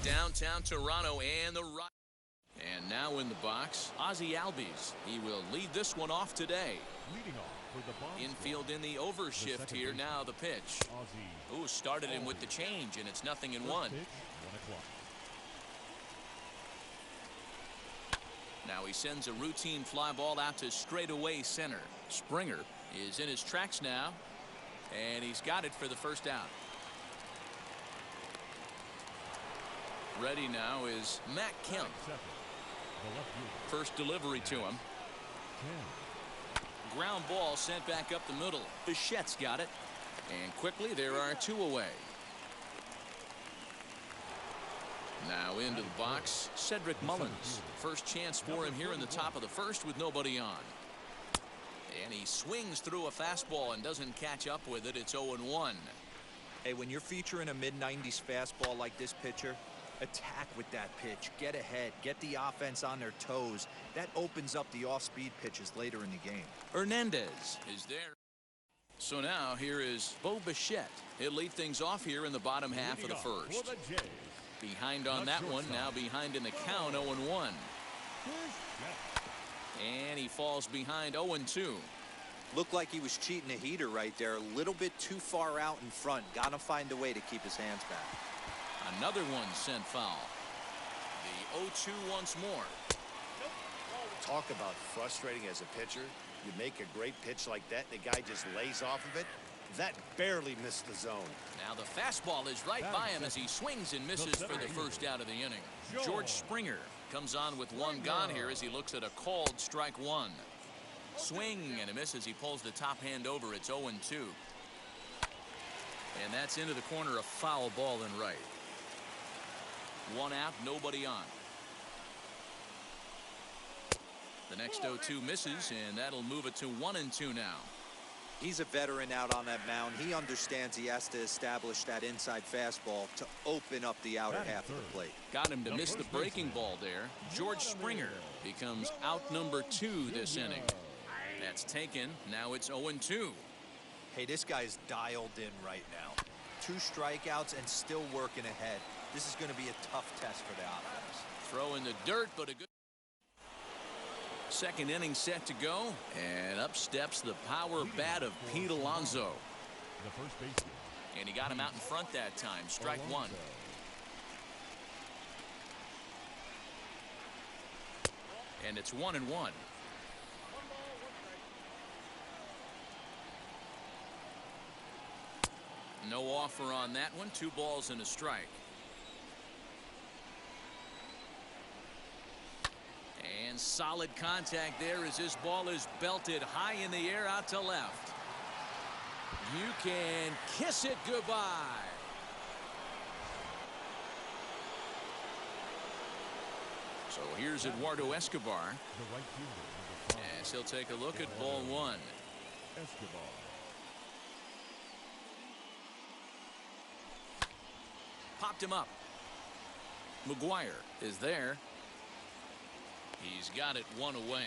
Downtown Toronto and the right. And now in the box, Ozzy Albies. He will lead this one off today. Leading off for the infield in the overshift here. Now the pitch. Ooh, started him with the change, and it's 0-1. Now he sends a routine fly ball out to straightaway center. Springer is in his tracks now, and he's got it for the first out. Ready now is Kemp. First delivery to him. Ground ball sent back up the middle. Bichette's got it. And quickly there are 2 away. Now into the box, Cedric Mullins. First chance for him here in the top of the first with nobody on. And he swings through a fastball and doesn't catch up with it. It's 0-1. Hey, when you're featuring a mid-90s fastball like this pitcher, attack with that pitch. Get ahead. Get the offense on their toes. That opens up the off-speed pitches later in the game. Hernandez is there. So now here is Bichette. He'll lead things off here in the bottom half of the first. Behind on that one. Now behind in the count. 0-1. And he falls behind 0-2. Looked like he was cheating a heater right there. A little bit too far out in front. Gotta find a way to keep his hands back. Another one sent foul. The 0-2 once more. Talk about frustrating as a pitcher. You make a great pitch like that, the guy just lays off of it. That barely missed the zone. Now the fastball is right by him as he swings and misses for the first out of the inning. George Springer comes on with one gone here as he looks at a called strike 1. Swing and a miss as he pulls the top hand over. It's 0-2. And that's into the corner, a foul ball and right. 1 out, nobody on. The next 0-2 misses, and that'll move it to 1-2 now. He's a veteran out on that mound. He understands he has to establish that inside fastball to open up the outer half of the plate. Got him to miss the breaking ball there. George Springer becomes out number 2 this inning. That's taken. Now it's 0-2. Hey, this guy's dialed in right now. 2 strikeouts and still working ahead. This is going to be a tough test for the offense. Throw in the dirt, but a good second inning set to go. And up steps the power bat of Pete Alonso. The first baseman. And he got him out in front that time. Strike 1. And it's 1-1. No offer on that one. 2 balls and a strike. And solid contact there as this ball is belted high in the air out to left. You can kiss it goodbye. So here's Eduardo Escobar. The right fielder. As he'll take a look at ball 1. Escobar. Popped him up. McGuire is there. He's got it 1 away.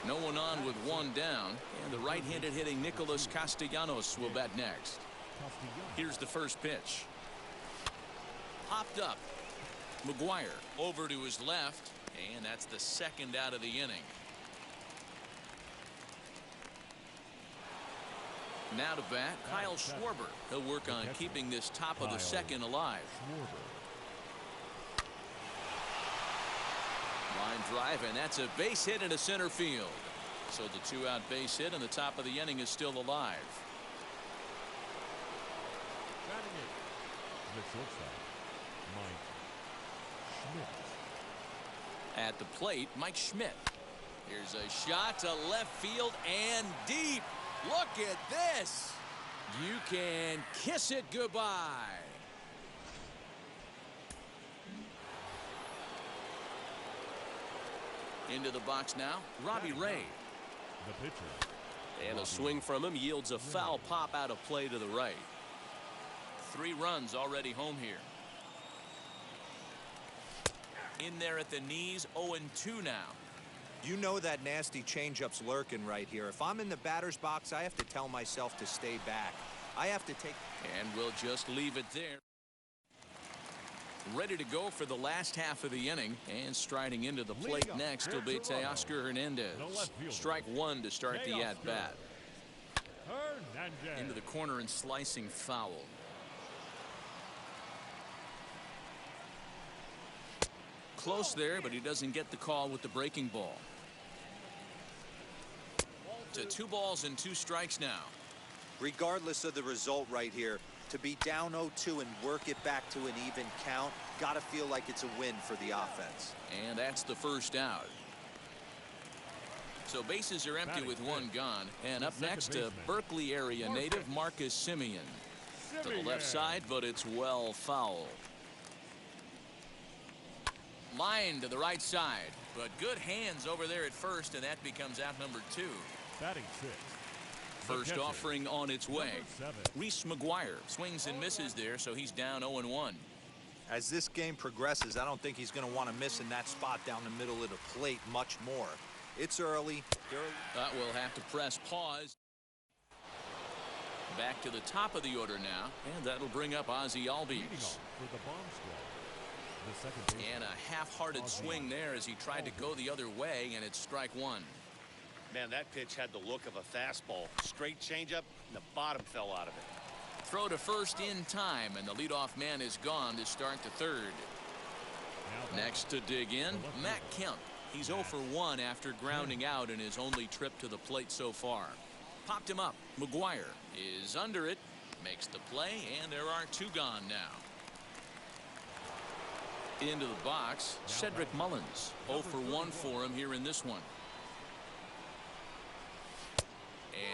No one on with 1 down. And the right-handed hitting Nicolas Castellanos will bat next. Here's the first pitch. Popped up. McGuire over to his left. And that's the second out of the inning. Now to bat, Kyle Schwarber. He'll work on keeping this top of the second alive. Line drive, and that's a base hit into center field. So the two-out base hit, and the top of the inning is still alive. The shortstop, Schmidt. At the plate, Mike Schmidt. Here's a shot to left field and deep. Look at this. You can kiss it goodbye. Into the box now, Robbie Ray. The pitcher. And a swing from him yields a foul pop out of play to the right. 3 runs already home here. In there at the knees, 0-2 now. You know that nasty changeup's lurking right here. If I'm in the batter's box, I have to tell myself to stay back. I have to take. And we'll just leave it there. Ready to go for the last half of the inning, and striding into the plate next will be Teoscar Hernandez. Strike 1 to start the at-bat. Into the corner and slicing foul. Close there, but he doesn't get the call with the breaking ball. To 2 balls and 2 strikes now. Regardless of the result right here, to be down 0-2 and work it back to an even count, gotta feel like it's a win for the offense. And that's the first out. So bases are empty with 1 gone. And up next, a Berkeley area native, Marcus Simeon. To the left side, but it's well foul. Line to the right side, but good hands over there at first, and that becomes out number 2. Batting 6. First offering on its way. Reese McGuire swings and misses there, so he's down 0-1. As this game progresses, I don't think he's going to want to miss in that spot down the middle of the plate much more. It's early. We'll have to press pause. Back to the top of the order now, and that'll bring up Ozzy Albies. And a half-hearted swing there as he tried to go the other way, and it's strike 1. Man, that pitch had the look of a fastball. Straight changeup, and the bottom fell out of it. Throw to first in time, and the leadoff man is gone to start the 3rd. Next to dig in, Matt Kemp. He's 0 for 1 after grounding out in his only trip to the plate so far. Popped him up. McGuire is under it, makes the play, and there are 2 gone now. Into the box, Cedric Mullins. 0 for 1 for him here in this one.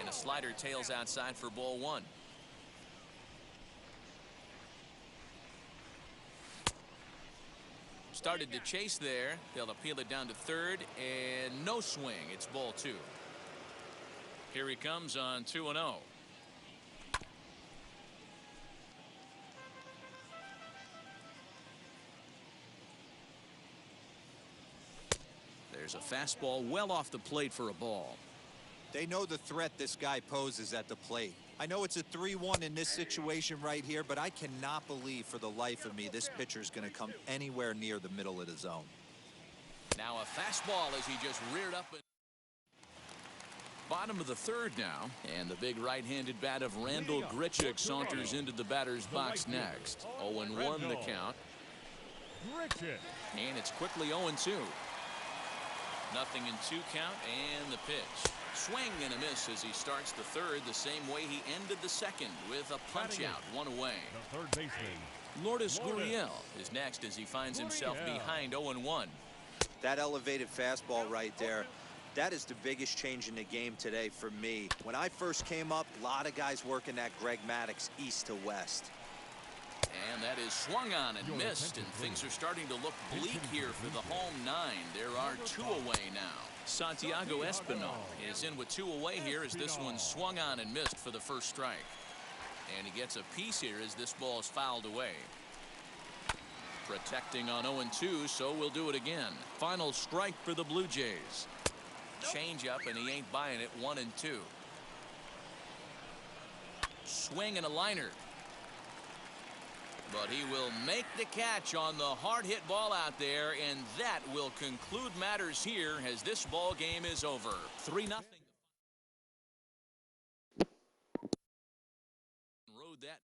And a slider tails outside for ball 1. Started to chase there. They'll appeal it down to 3rd, and no swing. It's ball 2. Here he comes on 2-0. There's a fastball well off the plate for a ball. They know the threat this guy poses at the plate. I know it's a 3-1 in this situation right here, but I cannot believe for the life of me this pitcher is going to come anywhere near the middle of the zone. Now a fastball as he just reared up. Bottom of the 3rd now, and the big right-handed bat of Randall Grichuk saunters into the batter's box next. 0-1 the count. And it's quickly 0-2. Nothing in 2 count, and the pitch. Swing and a miss as he starts the 3rd the same way he ended the 2nd with a punch out, 1 away. Lourdes Gurriel is next as he finds himself behind 0-1. That elevated fastball right there, that is the biggest change in the game today for me. When I first came up, a lot of guys working that Greg Maddux east to west. And that is swung on and missed, and things are starting to look bleak here for the home 9. There are 2 away now. Santiago Espinal is in with 2 away here as this one swung on and missed for the first strike. And he gets a piece here as this ball is fouled away. Protecting on 0-2, so we'll do it again. Final strike for the Blue Jays. Change up, and he ain't buying it. 1-2. Swing and a liner. But he will make the catch on the hard hit ball out there, and that will conclude matters here as this ball game is over. 3-0. showed that.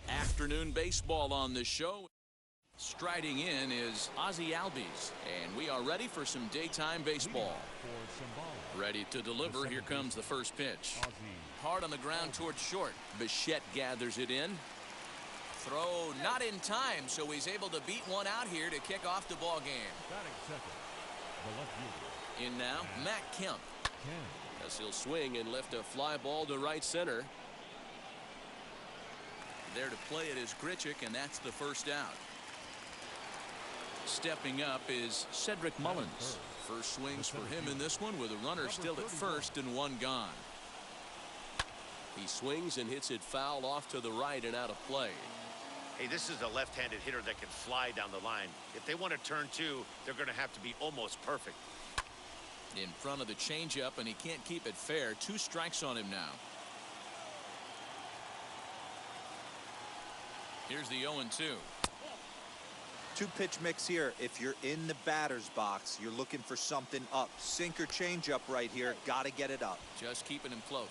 Afternoon baseball on the show. Striding in is Ozzy Albies, and we are ready for some daytime baseball. Ready to deliver. Here comes the first pitch. Hard on the ground towards short. Bichette gathers it in. Throw not in time, so he's able to beat one out here to kick off the ball game. In now, Kemp. As he'll swing and lift a fly ball to right center. There to play it is Grichuk, and that's the first out. Stepping up is Cedric Mullins. First swings for him in this one with a runner still at first and one gone. He swings and hits it foul off to the right and out of play. Hey, this is a left-handed hitter that can fly down the line. If they want to turn two, they're going to have to be almost perfect. In front of the changeup, and he can't keep it fair. 2 strikes on him now. Here's the 0-2. 2-pitch mix here. If you're in the batter's box, you're looking for something up. Sinker changeup right here. Got to get it up. Just keeping him close.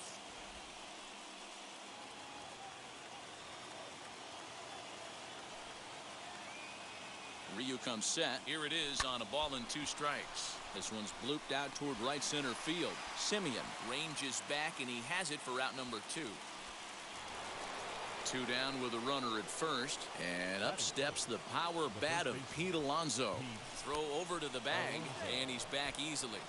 Ryu comes set. Here it is on a ball and 2 strikes. This one's blooped out toward right center field. Simeon ranges back, and he has it for out number 2. 2 down with a runner at first, and up steps the power bat of Pete Alonso. Throw over to the bag, and he's back easily.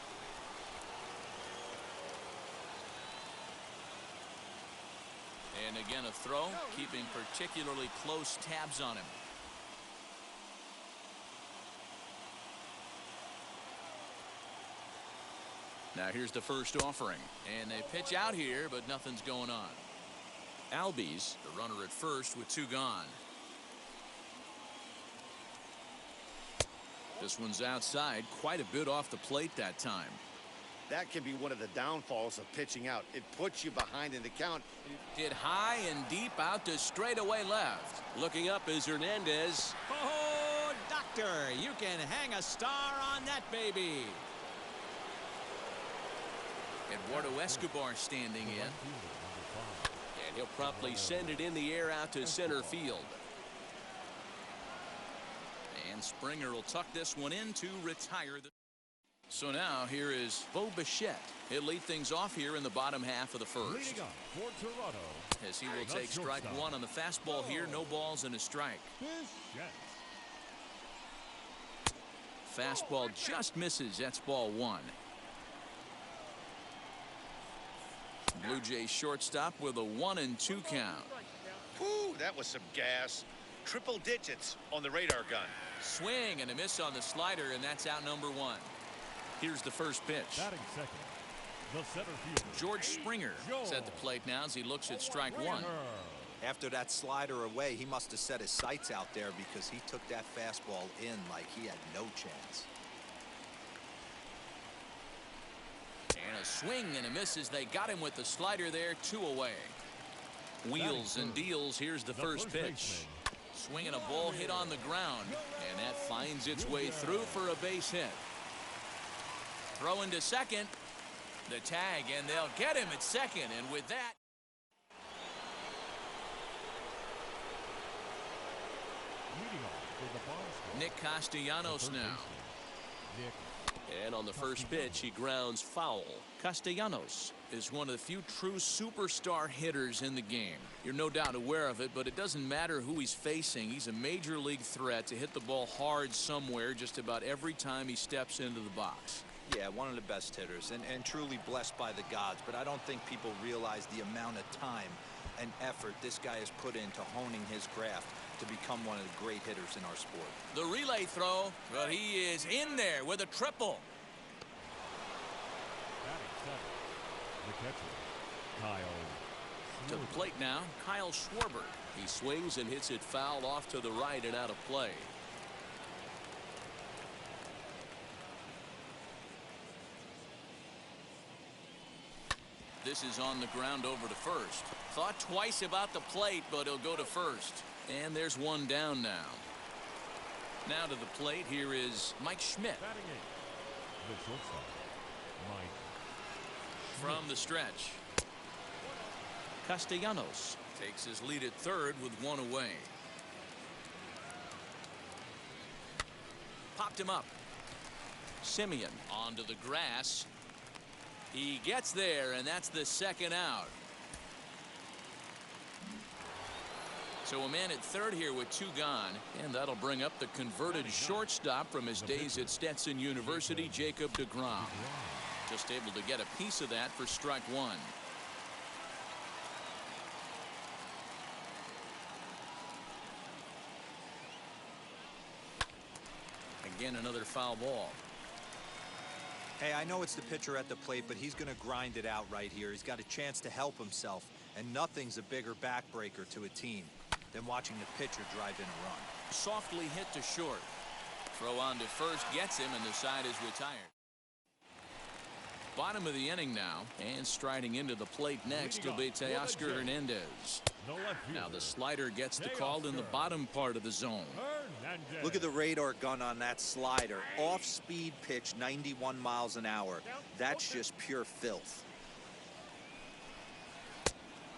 And again a throw, keeping particularly close tabs on him. Now here's the first offering, and they pitch out here, but nothing's going on. Albies, the runner at first with 2 gone. This one's outside, quite a bit off the plate that time. That can be one of the downfalls of pitching out. It puts you behind in the count. Hit high and deep out to straightaway left. Looking up is Hernandez. Oh, doctor, you can hang a star on that baby. Eduardo Escobar standing in. And he'll promptly send it in the air out to center field. And Springer will tuck this one in to retire. So now here is Bichette. He'll lead things off here in the bottom half of the first. As he will take strike 1 on the fastball here. No balls and a strike. Fastball just misses. That's ball 1. Blue Jays shortstop with a 1-2 count. Whew, that was some gas. Triple digits on the radar gun. Swing and a miss on the slider, and that's out number 1. Here's the first pitch. Batting second, the center fielder, George Springer is at the plate now as he looks at strike 1. After that slider away, he must have set his sights out there because he took that fastball in like he had no chance. And a swing and a miss as they got him with the slider there. 2 away. Wheels and deals. Here's the first pitch. Swinging a ball hit on the ground, and that finds its way through for a base hit. Throw into second. The tag, and they'll get him at second. And with that, Leading off for the bomb squad, Nick Castellanos third now. baseman, Nick. And on the first pitch, he grounds foul. Castellanos is one of the few true superstar hitters in the game. You're no doubt aware of it, but it doesn't matter who he's facing. He's a major league threat to hit the ball hard somewhere just about every time he steps into the box. Yeah, one of the best hitters and truly blessed by the gods, but I don't think people realize the amount of time and effort this guy has put into honing his craft to become one of the great hitters in our sport. The relay throw, but he is in there with a triple. Batting seventh, the catcher, Kyle. To the plate now, Kyle Schwarber. He swings and hits it foul off to the right and out of play. This is on the ground over to first. Thought twice about the plate, but he'll go to first. And there's one down now. Now to the plate, here is Mike Schmidt. Batting eighth, the shortstop, Mike. From the stretch. Castellanos takes his lead at third with one away. Popped him up. Simeon onto the grass. He gets there, and that's the second out. So a man at third here with two gone, and that'll bring up the converted shortstop from his days at Stetson University, Jacob deGrom. Just able to get a piece of that for strike one. Again, another foul ball. Hey, I know it's the pitcher at the plate, but he's going to grind it out right here. He's got a chance to help himself, and nothing's a bigger backbreaker to a team than watching the pitcher drive in a run. Softly hit to short. Throw on to first gets him, and the side is retired. Bottom of the inning now, and striding into the plate next will be Teoscar Hernandez. No left fielder. Now the slider gets the call in the bottom part of the zone. Hernandez. Look at the radar gun on that slider. Off-speed pitch, 91 miles an hour. That's just pure filth.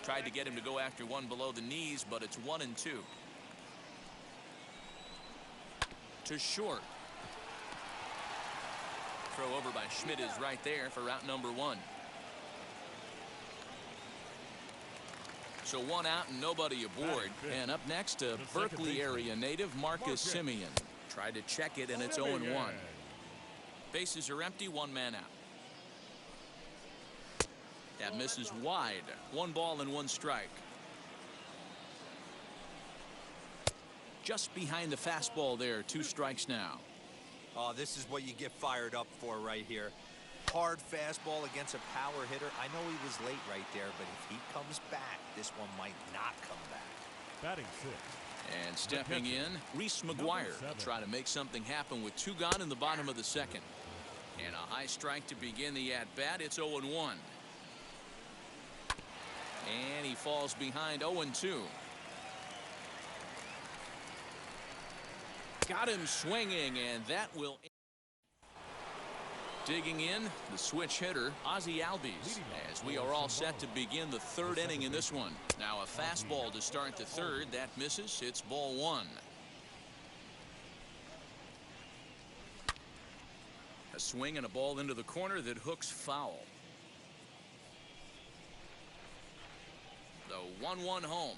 Tried to get him to go after one below the knees, but it's 1-2. To short. Throw over by Schmidt is right there for out number one. So one out and nobody aboard. And up next, a Berkeley area native, Marcus Simeon. Tried to check it, and it's 0-1. Bases are empty, one man out. That misses wide. One ball and one strike. Just behind the fastball there, two strikes now. Oh, this is what you get fired up for right here. Hard fastball against a power hitter. I know he was late right there, but if he comes back, this one might not come back. Batting sixth. And stepping in, Reese McGuire will try to make something happen with two gone in the bottom of the second. And a high strike to begin the at-bat. It's 0-1. And he falls behind 0-2. Got him swinging, and that will. Digging in, the switch hitter, Ozzy Albies, as we are all set to begin the third inning in this one. Now a fastball to start the third. That misses. It's ball one. A swing and a ball into the corner that hooks foul. The 1-1 home.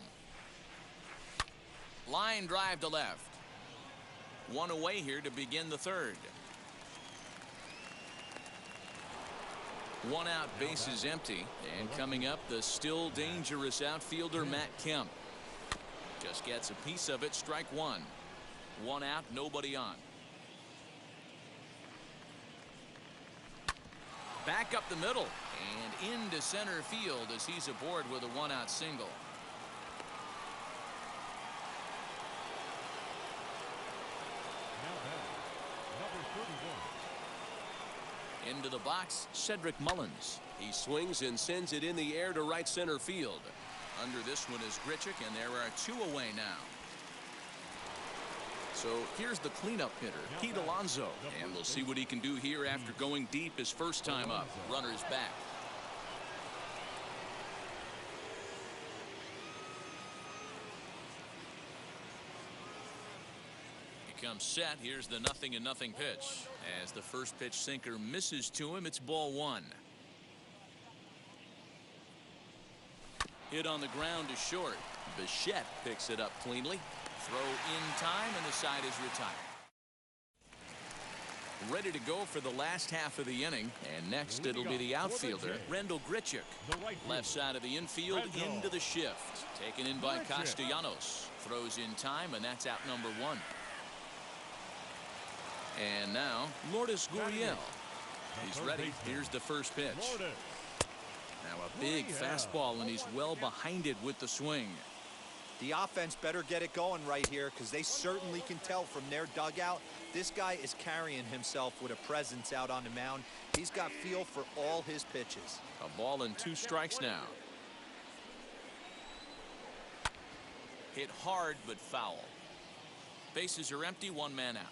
Line drive to left. One away here to begin the third. One out, base is empty. And coming up, the still dangerous outfielder, Matt Kemp. Just gets a piece of it, strike one. One out, nobody on. Back up the middle and into center field as he's aboard with a one-out single. Now batting, number 31. Into the box, Cedric Mullins. He swings and sends it in the air to right center field. Under this one is Grichuk, and there are two away now. So here's the cleanup hitter, Pete Alonso, and we'll see what he can do here after going deep his first time up. Runners back. comes set. Here's the 0-0 pitch. As the first pitch sinker misses to him, it's ball one. Hit on the ground to short. Bichette picks it up cleanly. Throw in time, and the side is retired. Ready to go for the last half of the inning. And next it'll be the outfielder, Rendell Grichuk. Left side of the infield into the shift. Taken in by Castellanos. Throws in time, and that's out number one. And now, Lourdes Gurriel. He's ready. Here's the first pitch. Now a big fastball, and he's well behind it with the swing. The offense better get it going right here, because they certainly can tell from their dugout this guy is carrying himself with a presence out on the mound. He's got feel for all his pitches. A ball and 2 strikes now. Hit hard but foul. Bases are empty, 1 man out.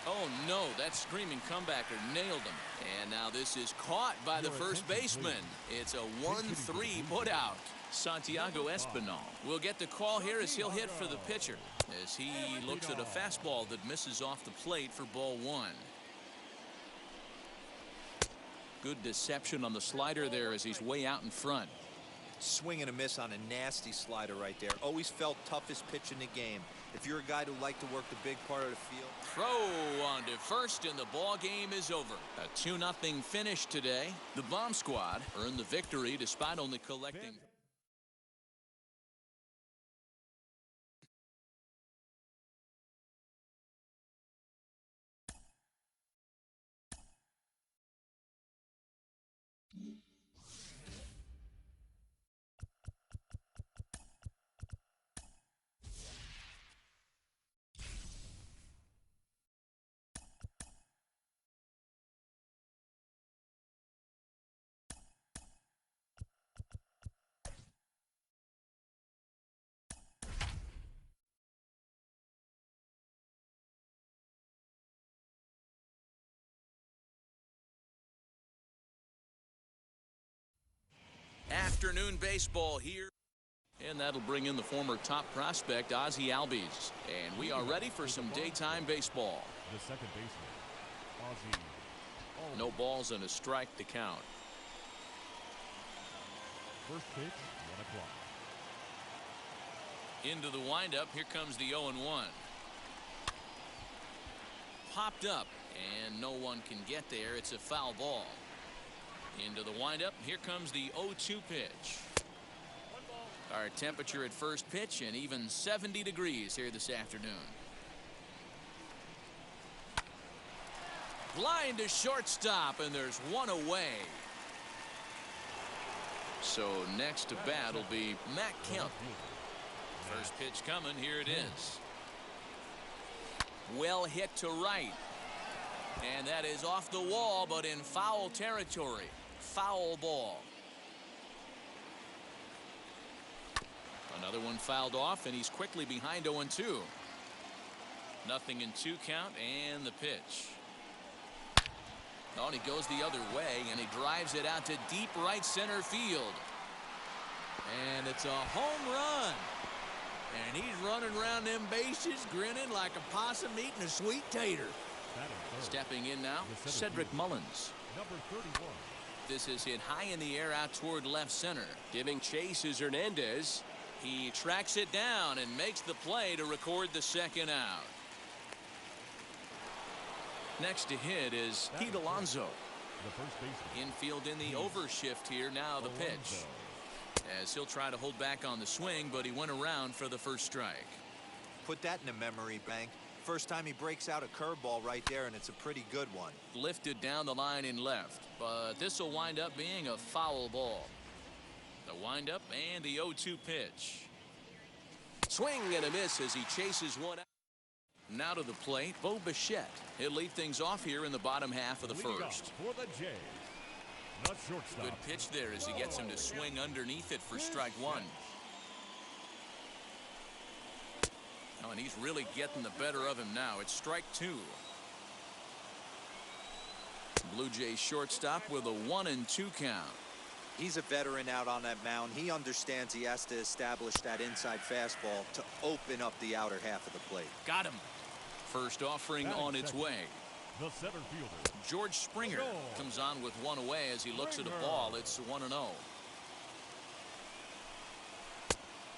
Oh no, that screaming comebacker nailed him. And now this is caught by the first baseman. It's a 1-3 putout. Santiago Espinal will get the call here as he'll hit for the pitcher, as he looks at a fastball that misses off the plate for ball one. Good deception on the slider there as he's way out in front. Swing and a miss on a nasty slider right there. Always felt toughest pitch in the game. If you're a guy who liked to work the big part of the field. Throw on to first, and the ball game is over. A 2-0 finish today. The Bomb Squad earned the victory despite only collecting. Afternoon baseball here. And that'll bring in the former top prospect, Ozzy Albies. And we are ready for some daytime baseball. The second baseman, Ozzy Albies. No balls and a strike to count. First pitch, 1 o'clock. Into the windup. Here comes the 0-1. Popped up, and no one can get there. It's a foul ball. Into the windup. Here comes the 0-2 pitch. Our temperature at first pitch, and even 70 degrees here this afternoon. Line to shortstop, and there's one away. So next to bat will be Matt Kemp. First pitch coming. Here it is. Well hit to right. And that is off the wall, but in foul territory. Foul ball. Another one fouled off, and he's quickly behind 0-2. Nothing in 2 count, and the pitch. Oh, and he goes the other way, and he drives it out to deep right center field. And it's a home run. And he's running around them bases, grinning like a possum eating a sweet tater. Stepping in now, Cedric Mullins. Number 31. This is hit high in the air out toward left center. Giving chase is Hernandez. He tracks it down and makes the play to record the second out. Next to hit is Pete Alonso. The first baseman. Infield in the overshift here. Now the pitch. As he'll try to hold back on the swing, but he went around for the first strike. Put that in the memory bank. First time he breaks out a curveball right there, and it's a pretty good one. Lifted down the line in left, but this will wind up being a foul ball. The windup and the 0-2 pitch. Swing and a miss as he chases one out. Now to the plate, Bo Bichette. He'll lead things off here in the bottom half of the first. For the Jays. Not shortstop. Good pitch there as he gets him to swing underneath it for strike one. Oh, and he's really getting the better of him now. It's strike 2. Blue Jays shortstop with a 1-2 count. He's a veteran out on that mound. He understands he has to establish that inside fastball to open up the outer half of the plate. Got him. First offering on its way. The center fielder. George Springer comes on with one away as he looks at a ball. It's 1-0.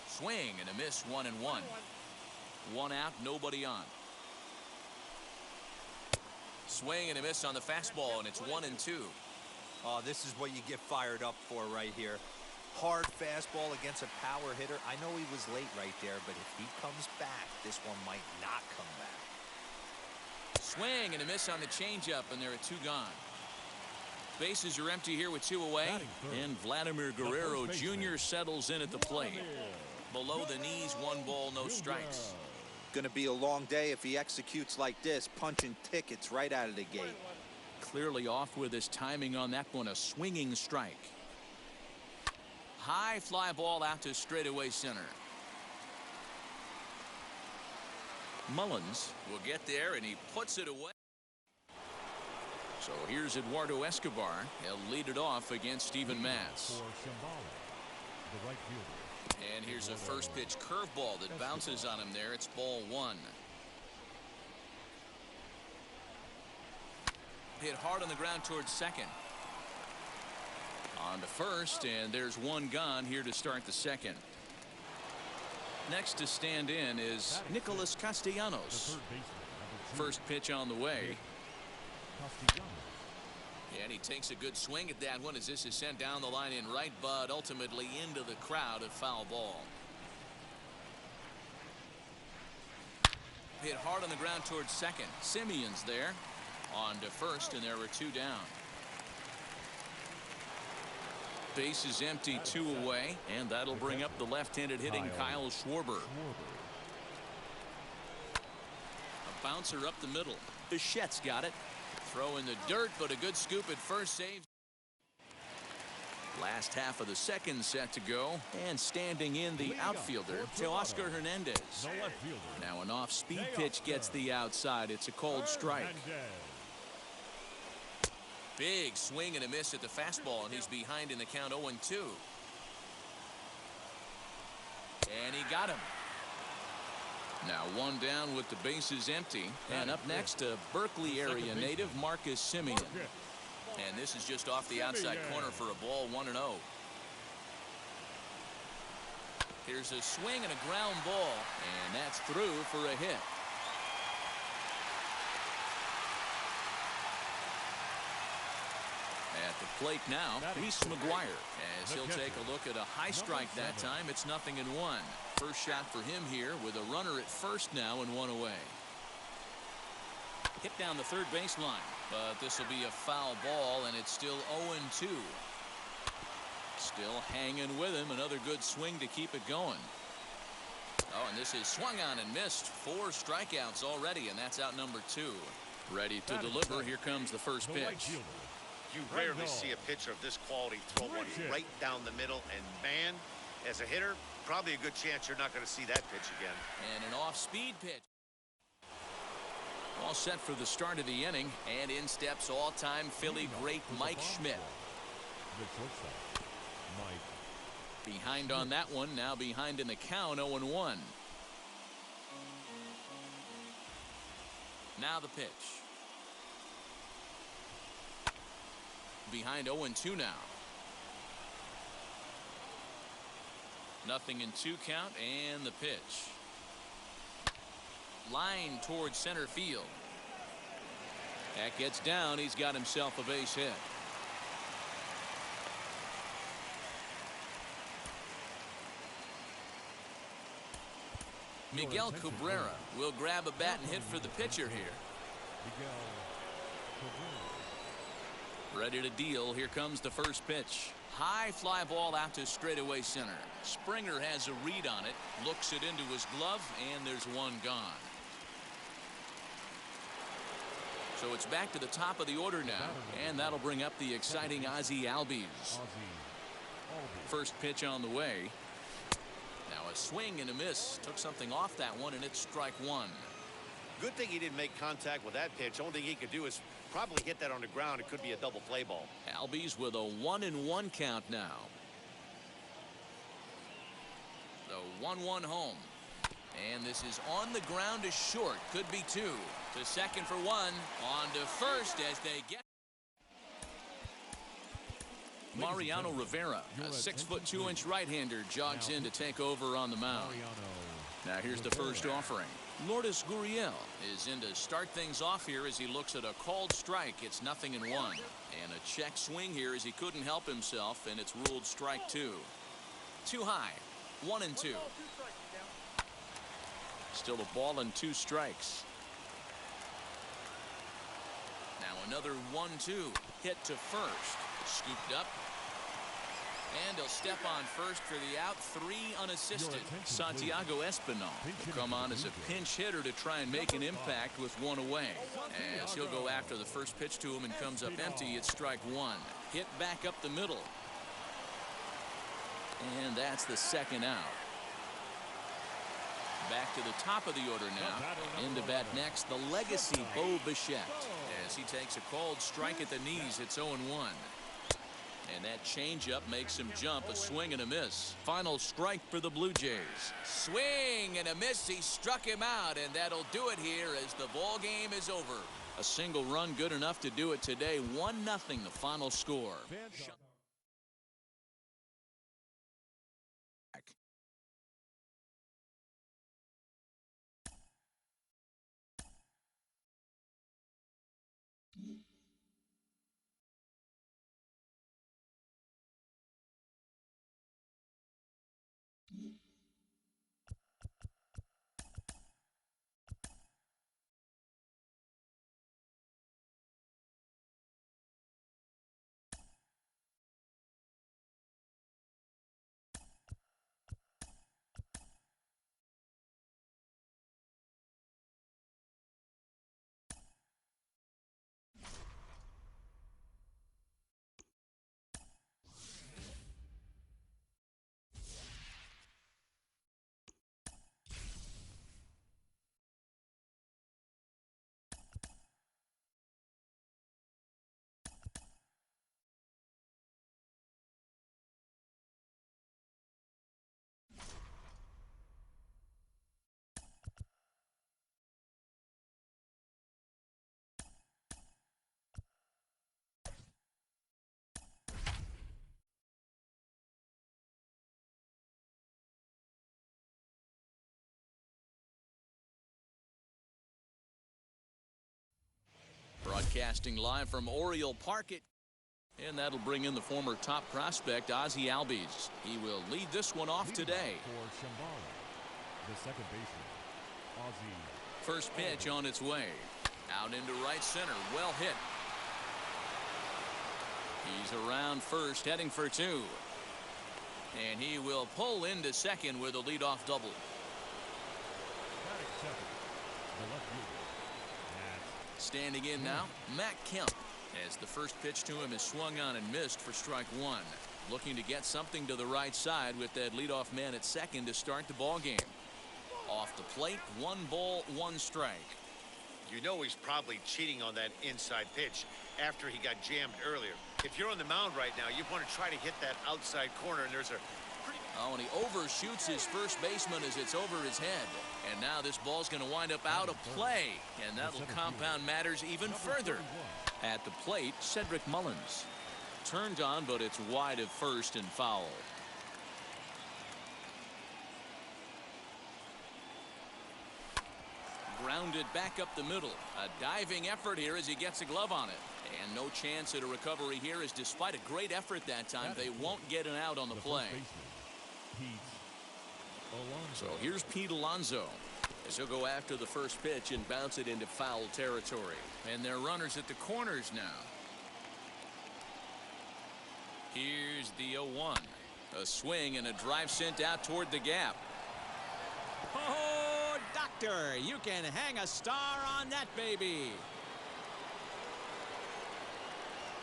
Swing and a miss, 1-1. One out, nobody on. Swing and a miss on the fastball, and it's 1-2. Oh, this is what you get fired up for right here. Hard fastball against a power hitter. I know he was late right there, but if he comes back, this one might not come back. Swing and a miss on the changeup, and there are 2 gone. Bases are empty here with 2 away, and Vladimir Guerrero Jr. settles in at the plate. Below the knees, 1 ball, no strikes. Going to be a long day if he executes like this, punching tickets right out of the gate. Clearly off with his timing on that one, a swinging strike. High fly ball out to straightaway center. Mullins will get there, and he puts it away. So here's Eduardo Escobar. He'll lead it off against Steven Matz. The right fielder. And here's a first pitch curveball that bounces on him there. It's ball 1. Hit hard on the ground towards second. On to first, and there's 1 gone here to start the second. Next to stand in is Nicolas Castellanos. First pitch on the way. And he takes a good swing at that one as this is sent down the line in right, but ultimately into the crowd, a foul ball. Hit hard on the ground towards second. Simeon's there. On to first, and there were 2 down. Base is empty, 2 away, and that'll bring up the left-handed hitting Kyle Schwarber. A bouncer up the middle. Bichette's got it. Throw in the dirt, but a good scoop at first, saves. Last half of the second set to go, and standing in the outfielder, Teoscar Hernandez. Now an off-speed pitch gets the outside. It's a cold strike. Big swing and a miss at the fastball, and he's behind in the count 0-2. And he got him. Now 1 down with the bases empty. And up next, a Berkeley area native, Marcus Simeon. And this is just off the outside corner for a ball, 1-0. Here's a swing and a ground ball, and that's through for a hit. At the plate now, Reese McGuire, as he'll take a look at a high strike that time. It's 0-1. First shot for him here with a runner at first now and 1 away. Hit down the third baseline, but this will be a foul ball, and it's still 0-2. Still hanging with him. Another good swing to keep it going. Oh, and this is swung on and missed. 4 strikeouts already, and that's out number 2. Ready to deliver. Here comes the first pitch. You rarely see a pitcher of this quality throw one right down the middle, and man, as a hitter, probably a good chance you're not going to see that pitch again. And an off-speed pitch. All set for the start of the inning, and in steps all-time Philly great Mike Schmidt. Behind on that one, now behind in the count, 0-1. Now the pitch. Behind 0-2 now. 0-2 count, and the pitch. Line towards center field. That gets down. He's got himself a base hit. Miguel Cabrera will grab a bat and hit for the pitcher here. Ready to deal. Here comes the first pitch. High fly ball out to straightaway center. Springer has a read on it, looks it into his glove, and there's 1 gone. So it's back to the top of the order now, and that'll bring up the exciting Ozzy Albies. First pitch on the way. Now a swing and a miss. Took something off that one, and it's strike 1. Good thing he didn't make contact with that pitch. Only thing he could do is probably hit that on the ground. It could be a double play ball. Albies with a 1-1 count now. The 1-1 home. And this is on the ground to short. Could be 2. To second for 1. On to first as they get. Mariano Rivera, a 6'2" right-hander, jogs in to take over on the mound. Now here's the first offering. Lourdes Gurriel is in to start things off here as he looks at a called strike. It's 0-1. And a check swing here as he couldn't help himself, and it's ruled strike 2. Too high. 1-2. Still a ball and 2 strikes. Now another 1-2. Hit to first. Scooped up. And he'll step on first for the out. 3 unassisted. Santiago Espinal will come on as a pinch hitter to try and make an impact with 1 away. As he'll go after the first pitch to him and comes up empty, it's strike 1. Hit back up the middle. And that's the second out. Back to the top of the order now. In to bat next, the legacy Bo Bichette. As he takes a called strike at the knees, it's 0-1. And that changeup makes him jump. A swing and a miss. Final strike for the Blue Jays. Swing and a miss. He struck him out, and that'll do it here as the ball game is over. A single run good enough to do it today. 1-0 the final score. Broadcasting live from Oriole Park. And that'll bring in the former top prospect, Ozzy Albies. He will lead this one off today. For Schwarber, the second baseman, Ozzy. First pitch on its way. Out into right center. Well hit. He's around first, heading for 2. And he will pull into second with a leadoff double. Standing in now, Matt Kemp, as the first pitch to him is swung on and missed for strike 1. Looking to get something to the right side with that leadoff man at second to start the ball game. Off the plate, 1 ball, 1 strike. You know he's probably cheating on that inside pitch after he got jammed earlier. If you're on the mound right now, you want to try to hit that outside corner, and there's a and he overshoots his first baseman as it's over his head. And now this ball's going to wind up out of play, and that'll compound matters even further. At the plate, Cedric Mullins. Turned on, but it's wide of first and foul. Grounded back up the middle. A diving effort here as he gets a glove on it. And no chance at a recovery here, as despite a great effort that time, they won't get an out on the play. So here's Pete Alonso as he'll go after the first pitch and bounce it into foul territory. And they're runners at the corners now. Here's the 0-1. A swing and a drive sent out toward the gap. Oh, doctor, you can hang a star on that baby.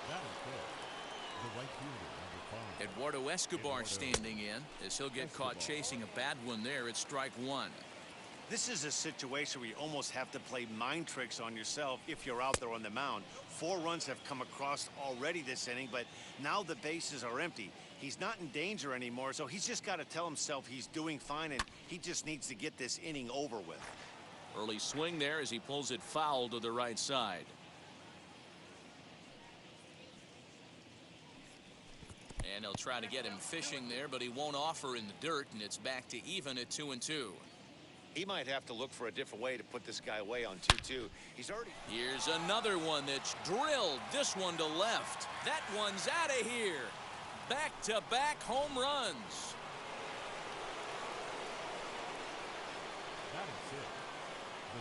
That is good. The right fielder, number 5. Eduardo Escobar standing in as he'll get caught chasing a bad one there at strike 1. This is a situation where you almost have to play mind tricks on yourself if you're out there on the mound. 4 runs have come across already this inning, but now the bases are empty. He's not in danger anymore, so he's just got to tell himself he's doing fine, and he just needs to get this inning over with. Early swing there as he pulls it foul to the right side. And he'll try to get him fishing there, but he won't offer in the dirt, and it's back to even at 2-2. He might have to look for a different way to put this guy away on 2-2. He's already... Here's another one that's drilled. This one to left. That one's out of here. Back-to-back home runs.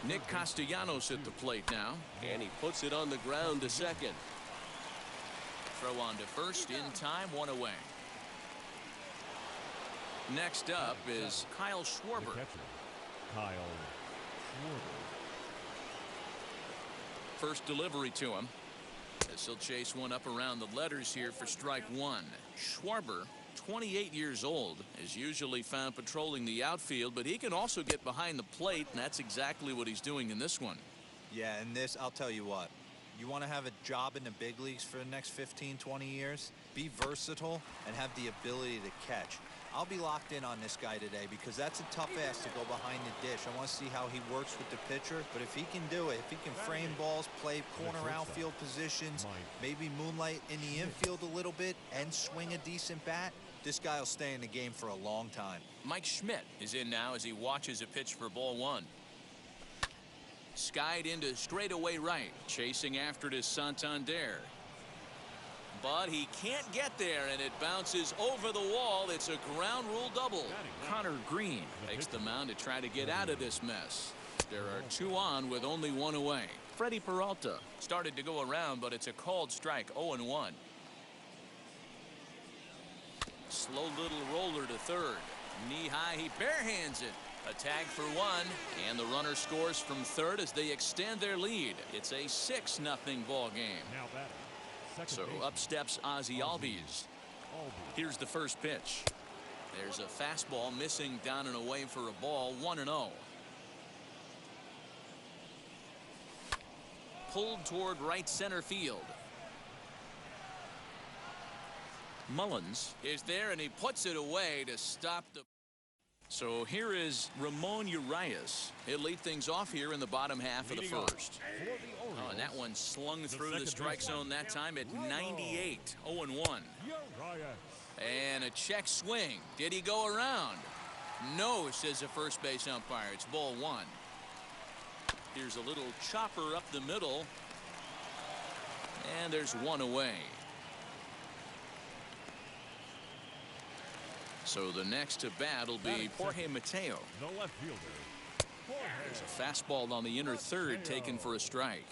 Nick Castellanos at the plate now. And he puts it on the ground to second. Throw on to first in time, 1 away. Next up is Kyle Schwarber. Kyle Schwarber. First delivery to him. As he'll chase one up around the letters here for strike 1. Schwarber, 28 years old, is usually found patrolling the outfield, but he can also get behind the plate, and that's exactly what he's doing in this one. Yeah, and this, I'll tell you what. You want to have a job in the big leagues for the next 15, 20 years? Be versatile and have the ability to catch. I'll be locked in on this guy today because that's a tough ass to go behind the dish. I want to see how he works with the pitcher, but if he can do it, if he can frame balls, play corner outfield positions, maybe moonlight in the infield a little bit and swing a decent bat, this guy will stay in the game for a long time. Mike Schmidt is in now as he watches a pitch for ball 1. Skied into straightaway right, chasing after it is Santander. But he can't get there, and it bounces over the wall. It's a ground rule double. Connor Green takes the mound to try to get out of this mess. There are 2 on with only 1 away. Freddie Peralta started to go around, but it's a called strike, 0-1. Slow little roller to third. Knee high, he barehands it. A tag for 1, and the runner scores from third as they extend their lead. It's a 6-0 ball game. Now batting. So up steps Ozzy Albies. Here's the first pitch. There's a fastball missing down and away for a ball, 1-0. Pulled toward right center field. Mullins is there, and he puts it away to stop the... So here is Ramon Urias. He'll lead things off here in the bottom half of the first. Oh, and that one slung through the strike zone that time at 98. 0-1. And a check swing. Did he go around? No, says the first base umpire. It's ball 1. Here's a little chopper up the middle. And there's 1 away. So the next to bat will be Jorge Mateo. The left fielder. There's a fastball on the inner third taken for a strike.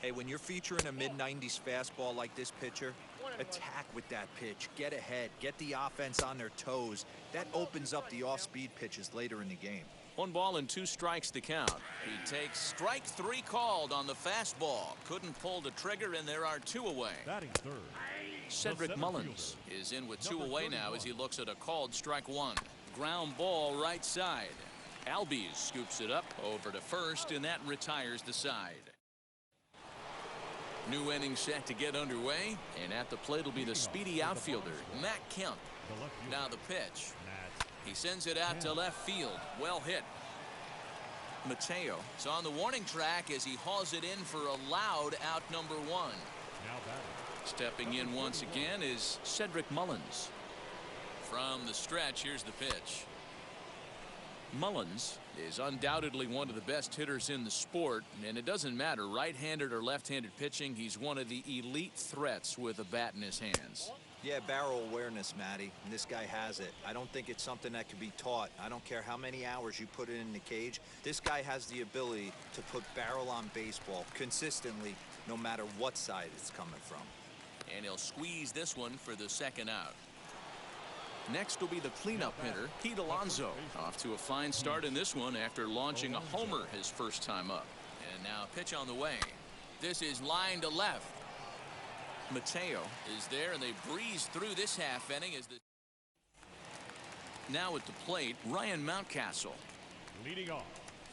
Hey, when you're featuring a mid-90s fastball like this pitcher, attack with that pitch. Get ahead. Get the offense on their toes. That opens up the off-speed pitches later in the game. 1 ball and 2 strikes to count. He takes strike 3 called on the fastball. Couldn't pull the trigger, and there are 2 away. Batting third. Cedric Mullins is in with 2 away now as he looks at a called strike 1. Ground ball right side. Albies scoops it up over to first, and that retires the side. New inning set to get underway, and at the plate will be the speedy outfielder, Matt Kemp. Now the pitch. He sends it out to left field. Well hit. Mateo is on the warning track as he hauls it in for a loud out number 1. Now batting. Stepping in once again is Cedric Mullins. From the stretch, here's the pitch. Mullins is undoubtedly one of the best hitters in the sport, and it doesn't matter right-handed or left-handed pitching. He's one of the elite threats with a bat in his hands. Yeah, barrel awareness, Matty, and this guy has it. I don't think it's something that can be taught. I don't care how many hours you put it in the cage. This guy has the ability to put barrel on baseball consistently, no matter what side it's coming from. And he'll squeeze this one for the second out. Next will be the cleanup hitter, Pete Alonso. Off to a fine start in this one after launching a homer his first time up. And now a pitch on the way. This is line to left. Mateo is there, and they breeze through this half inning as the... Now at the plate, Ryan Mountcastle. Leading off.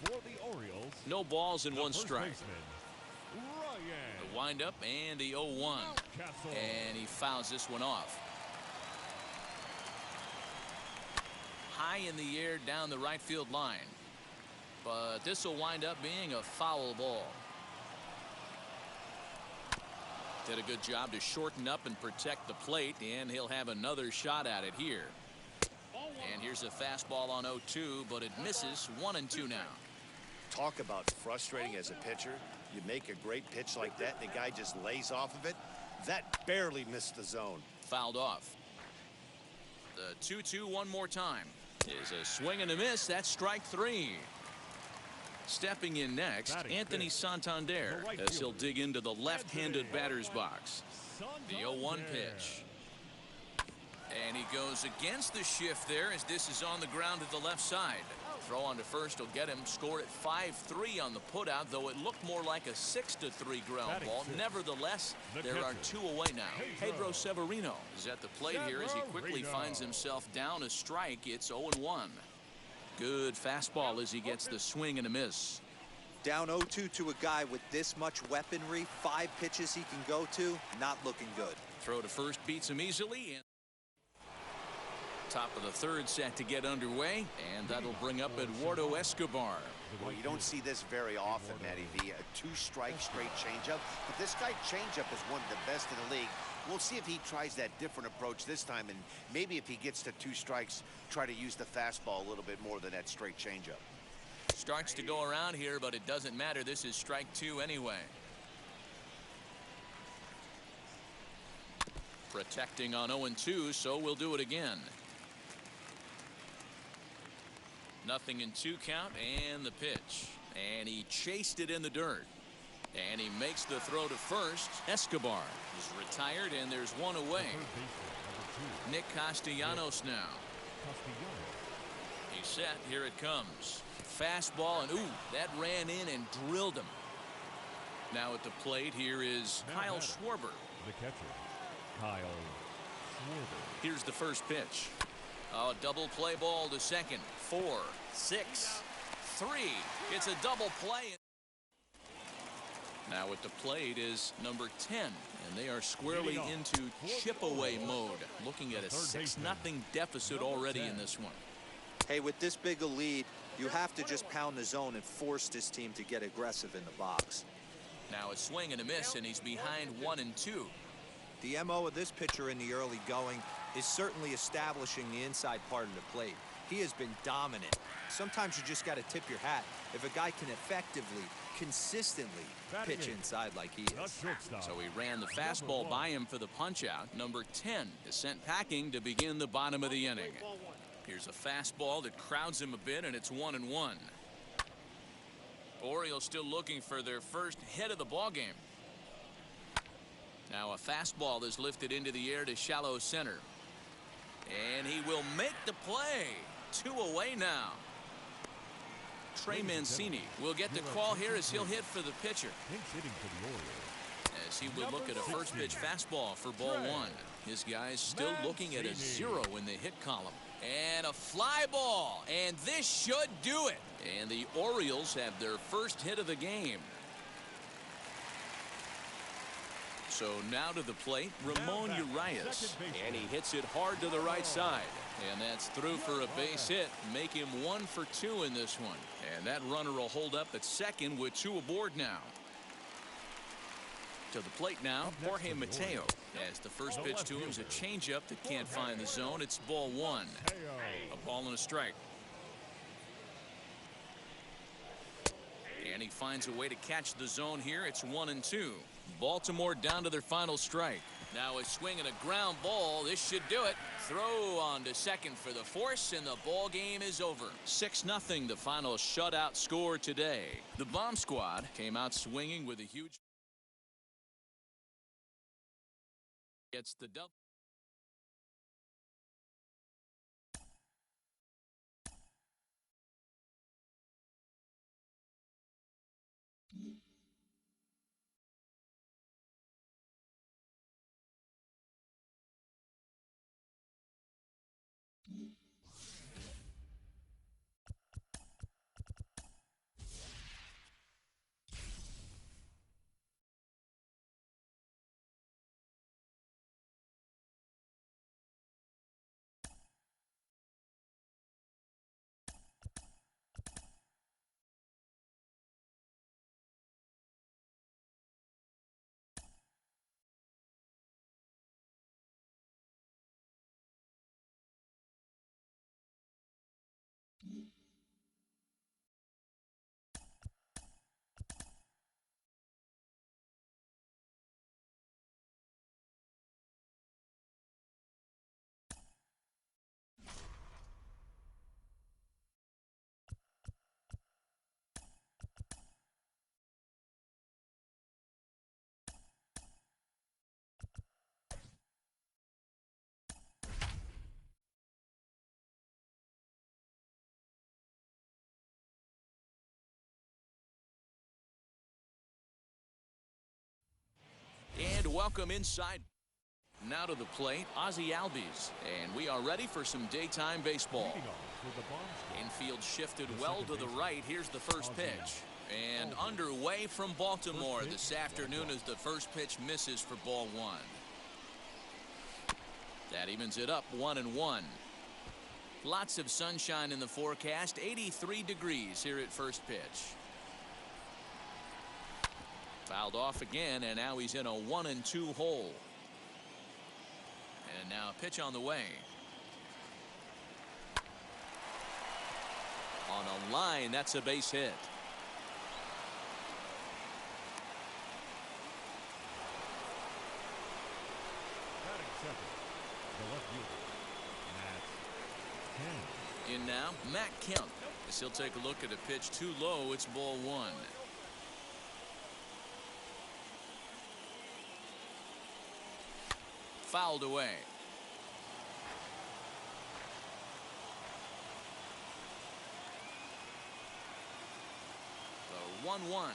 For the Orioles, No balls and the one first strike. baseman, Ryan The windup and the 0-1. Castle. And he fouls this one off. High in the air down the right field line. But this will wind up being a foul ball. Did a good job to shorten up and protect the plate, and he'll have another shot at it here. And here's a fastball on 0-2, but it misses. 1-2 now. Talk about frustrating as a pitcher. You make a great pitch like that, and the guy just lays off of it. That barely missed the zone. Fouled off. The 2-2 one more time. Is a swing and a miss. That's strike 3. Stepping in next, Anthony Santander, as he'll dig into the left-handed batter's box. The 0-1 pitch. And he goes against the shift there as this is on the ground to the left side. Throw on to first will get him. Scored at 5-3 on the putout, though it looked more like a 6-3 ground ball. Nevertheless, there are 2 away now. Pedro Severino is at the plate here as he quickly finds himself down a strike. It's 0-1. Good fastball as he gets the swing and a miss. Down 0-2 to a guy with this much weaponry, 5 pitches he can go to, not looking good. Throw to first beats him easily. And top of the third set to get underway, and that'll bring up Eduardo Escobar. Well, you don't see this very often, Matty V. A 2-strike straight changeup. But this guy changeup is one of the best in the league. We'll see if he tries that different approach this time, and maybe if he gets to 2 strikes, try to use the fastball a little bit more than that straight changeup. Starts to go around here, but it doesn't matter. This is strike 2 anyway. Protecting on 0-2, so we'll do it again. Nothing in 2 count, and the pitch. And he chased it in the dirt. And he makes the throw to first. Escobar is retired, and there's 1 away. Nick Castellanos now. He's set. Here it comes. Fastball, and ooh, that ran in and drilled him. Now at the plate, here is Kyle Schwarber. The catcher, Kyle Schwarber. Here's the first pitch. A double play ball to second. 4, 6, 3. It's a double play. Now at the plate is number 10, and they are squarely into chip away mode. Looking at a 6-0 deficit already in this one. Hey, with this big a lead, you have to just pound the zone and force this team to get aggressive in the box. Now a swing and a miss, and he's behind 1-2. The MO of this pitcher in the early going is certainly establishing the inside part of the plate. He has been dominant. Sometimes you just got to tip your hat if a guy can effectively, consistently pitch inside like he is. So he ran the fastball by him for the punch-out. Number 10 is sent packing to begin the bottom of the inning. Here's a fastball that crowds him a bit, and it's 1-1. Orioles still looking for their first hit of the ballgame. Now a fastball is lifted into the air to shallow center. And he will make the play. 2 away now. Trey Mancini will get the call here as he'll hit for the pitcher. As he would look at a first pitch fastball for ball 1. His guy's still looking at a 0 in the hit column. And a fly ball. And this should do it. And the Orioles have their first hit of the game. So now to the plate, Ramon Urias. And he hits it hard to the right side. And that's through for a base hit. Make him 1 for 2 in this one. And that runner will hold up at second with 2 aboard now. To the plate now, Jorge Mateo. As the first pitch to him is a changeup that can't find the zone. It's ball 1. A ball and a strike. And he finds a way to catch the zone here. It's 1-2. Baltimore down to their final strike. Now a swing and a ground ball. This should do it. Throw on to second for the force, and the ball game is over. 6-0, the final shutout score today. The Bomb Squad came out swinging with a huge. Gets the double. And welcome inside. Now to the plate, Ozzy Albies. And we are ready for some daytime baseball. Infield shifted well to the right. Here's the first pitch. And underway from Baltimore this afternoon as the first pitch misses for ball one. That evens it up 1-1. Lots of sunshine in the forecast. 83 degrees here at first pitch. Fouled off again, and now he's in a 1-2 hole. And now a pitch on the way. On a line, that's a base hit. Batting second, the left fielder, Matt Kemp. In now, Matt Kemp. As he'll take a look at a pitch too low. It's ball one. Fouled away. The 1-1.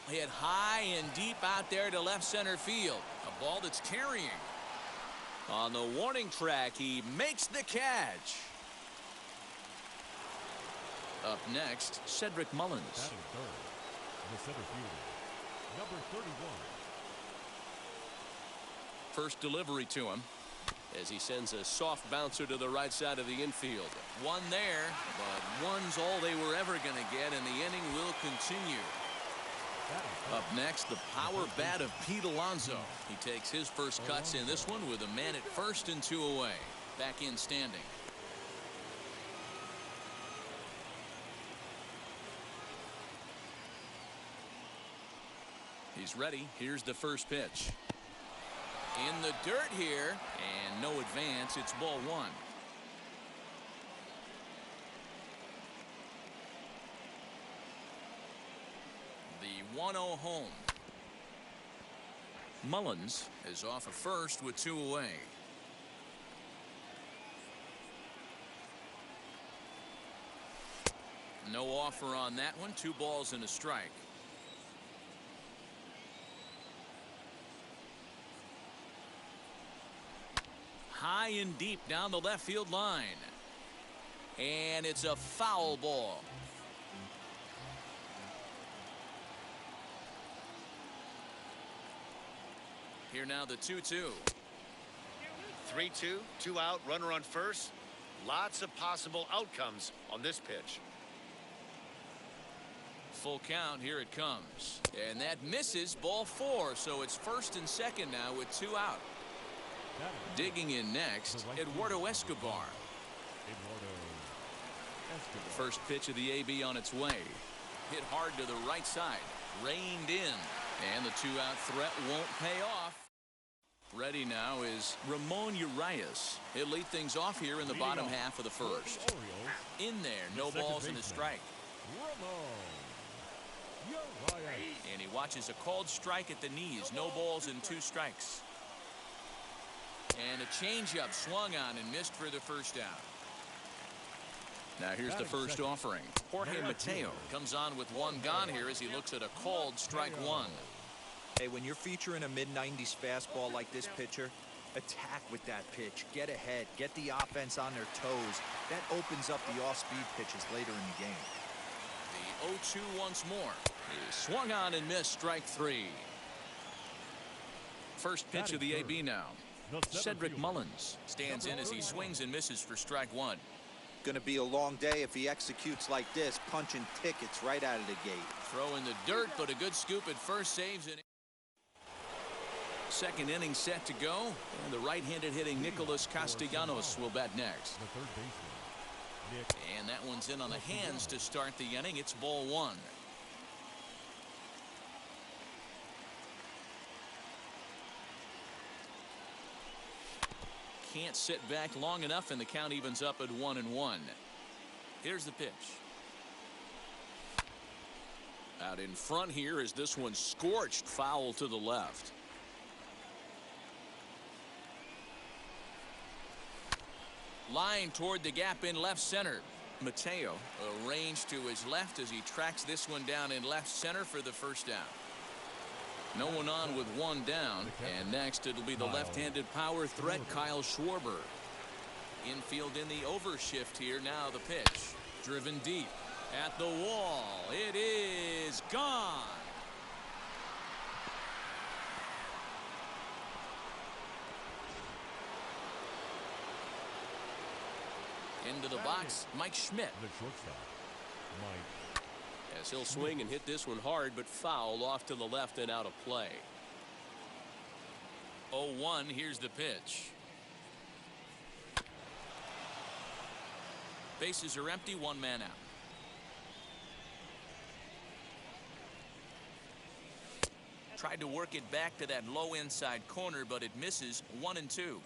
Hit high and deep out there to left center field. A ball that's carrying. On the warning track, he makes the catch. Up next, Cedric Mullins. Batting third, the center fielder, number 31. First delivery to him as he sends a soft bouncer to the right side of the infield. One there, but one's all they were ever going to get, and the inning will continue. Up next, the power bat of Pete Alonso. He takes his first cuts in this one with a man at first and 2 away. Back in standing. He's ready. Here's the first pitch. In the dirt here, and no advance. It's ball one. The 1-0 home. Mullins is off of first with 2 away. No offer on that one. 2 balls and a strike. High and deep down the left field line. And it's a foul ball. Here now the 2-2. 3-2, 2 out, runner on first. Lots of possible outcomes on this pitch. Full count. Here it comes. And that misses, ball 4. So it's first and second now with 2 out. Digging in next, Eduardo Escobar. First pitch of the AB on its way. Hit hard to the right side. Reined in. And the 2-out threat won't pay off. Ready now is Ramon Urias. He'll lead things off here in the bottom half of the first. In there, no balls and a strike. And he watches a called strike at the knees. No balls and 2 strikes. And a changeup swung on and missed for the first out. Now here's the first offering. Jorge Mateo comes on with 1 gone here as he looks at a called strike 1. Hey, when you're featuring a mid-90s fastball like this pitcher, attack with that pitch. Get ahead. Get the offense on their toes. That opens up the off-speed pitches later in the game. The 0-2 once more. He swung on and missed strike 3. First pitch of the AB now. Cedric Mullins stands in as he swings and misses for strike 1. Going to be a long day if he executes like this, punching tickets right out of the gate. Throw in the dirt, but a good scoop at first saves it. Second inning set to go, and the right-handed hitting Nicolas Castellanos will bat next. The third baseman, And that one's in on the hands to start the inning. It's ball one. Can't sit back long enough, and the count evens up at 1-1. Here's the pitch. Out in front here is this one scorched foul to the left. Line toward the gap in left center. Mateo arranged to his left as he tracks this one down in left center for the first down. No one on with one down, and next it'll be the left-handed power threat Kyle Schwarber. Infield in the overshift here. Now the pitch driven deep at the wall. It is gone. Into the box, Mike Schmidt. The shortstop, Mike. As he'll swing and hit this one hard, but foul off to the left and out of play. 0-1. Here's the pitch. Bases are empty. One man out. Tried to work it back to that low inside corner, but it misses. 1-2.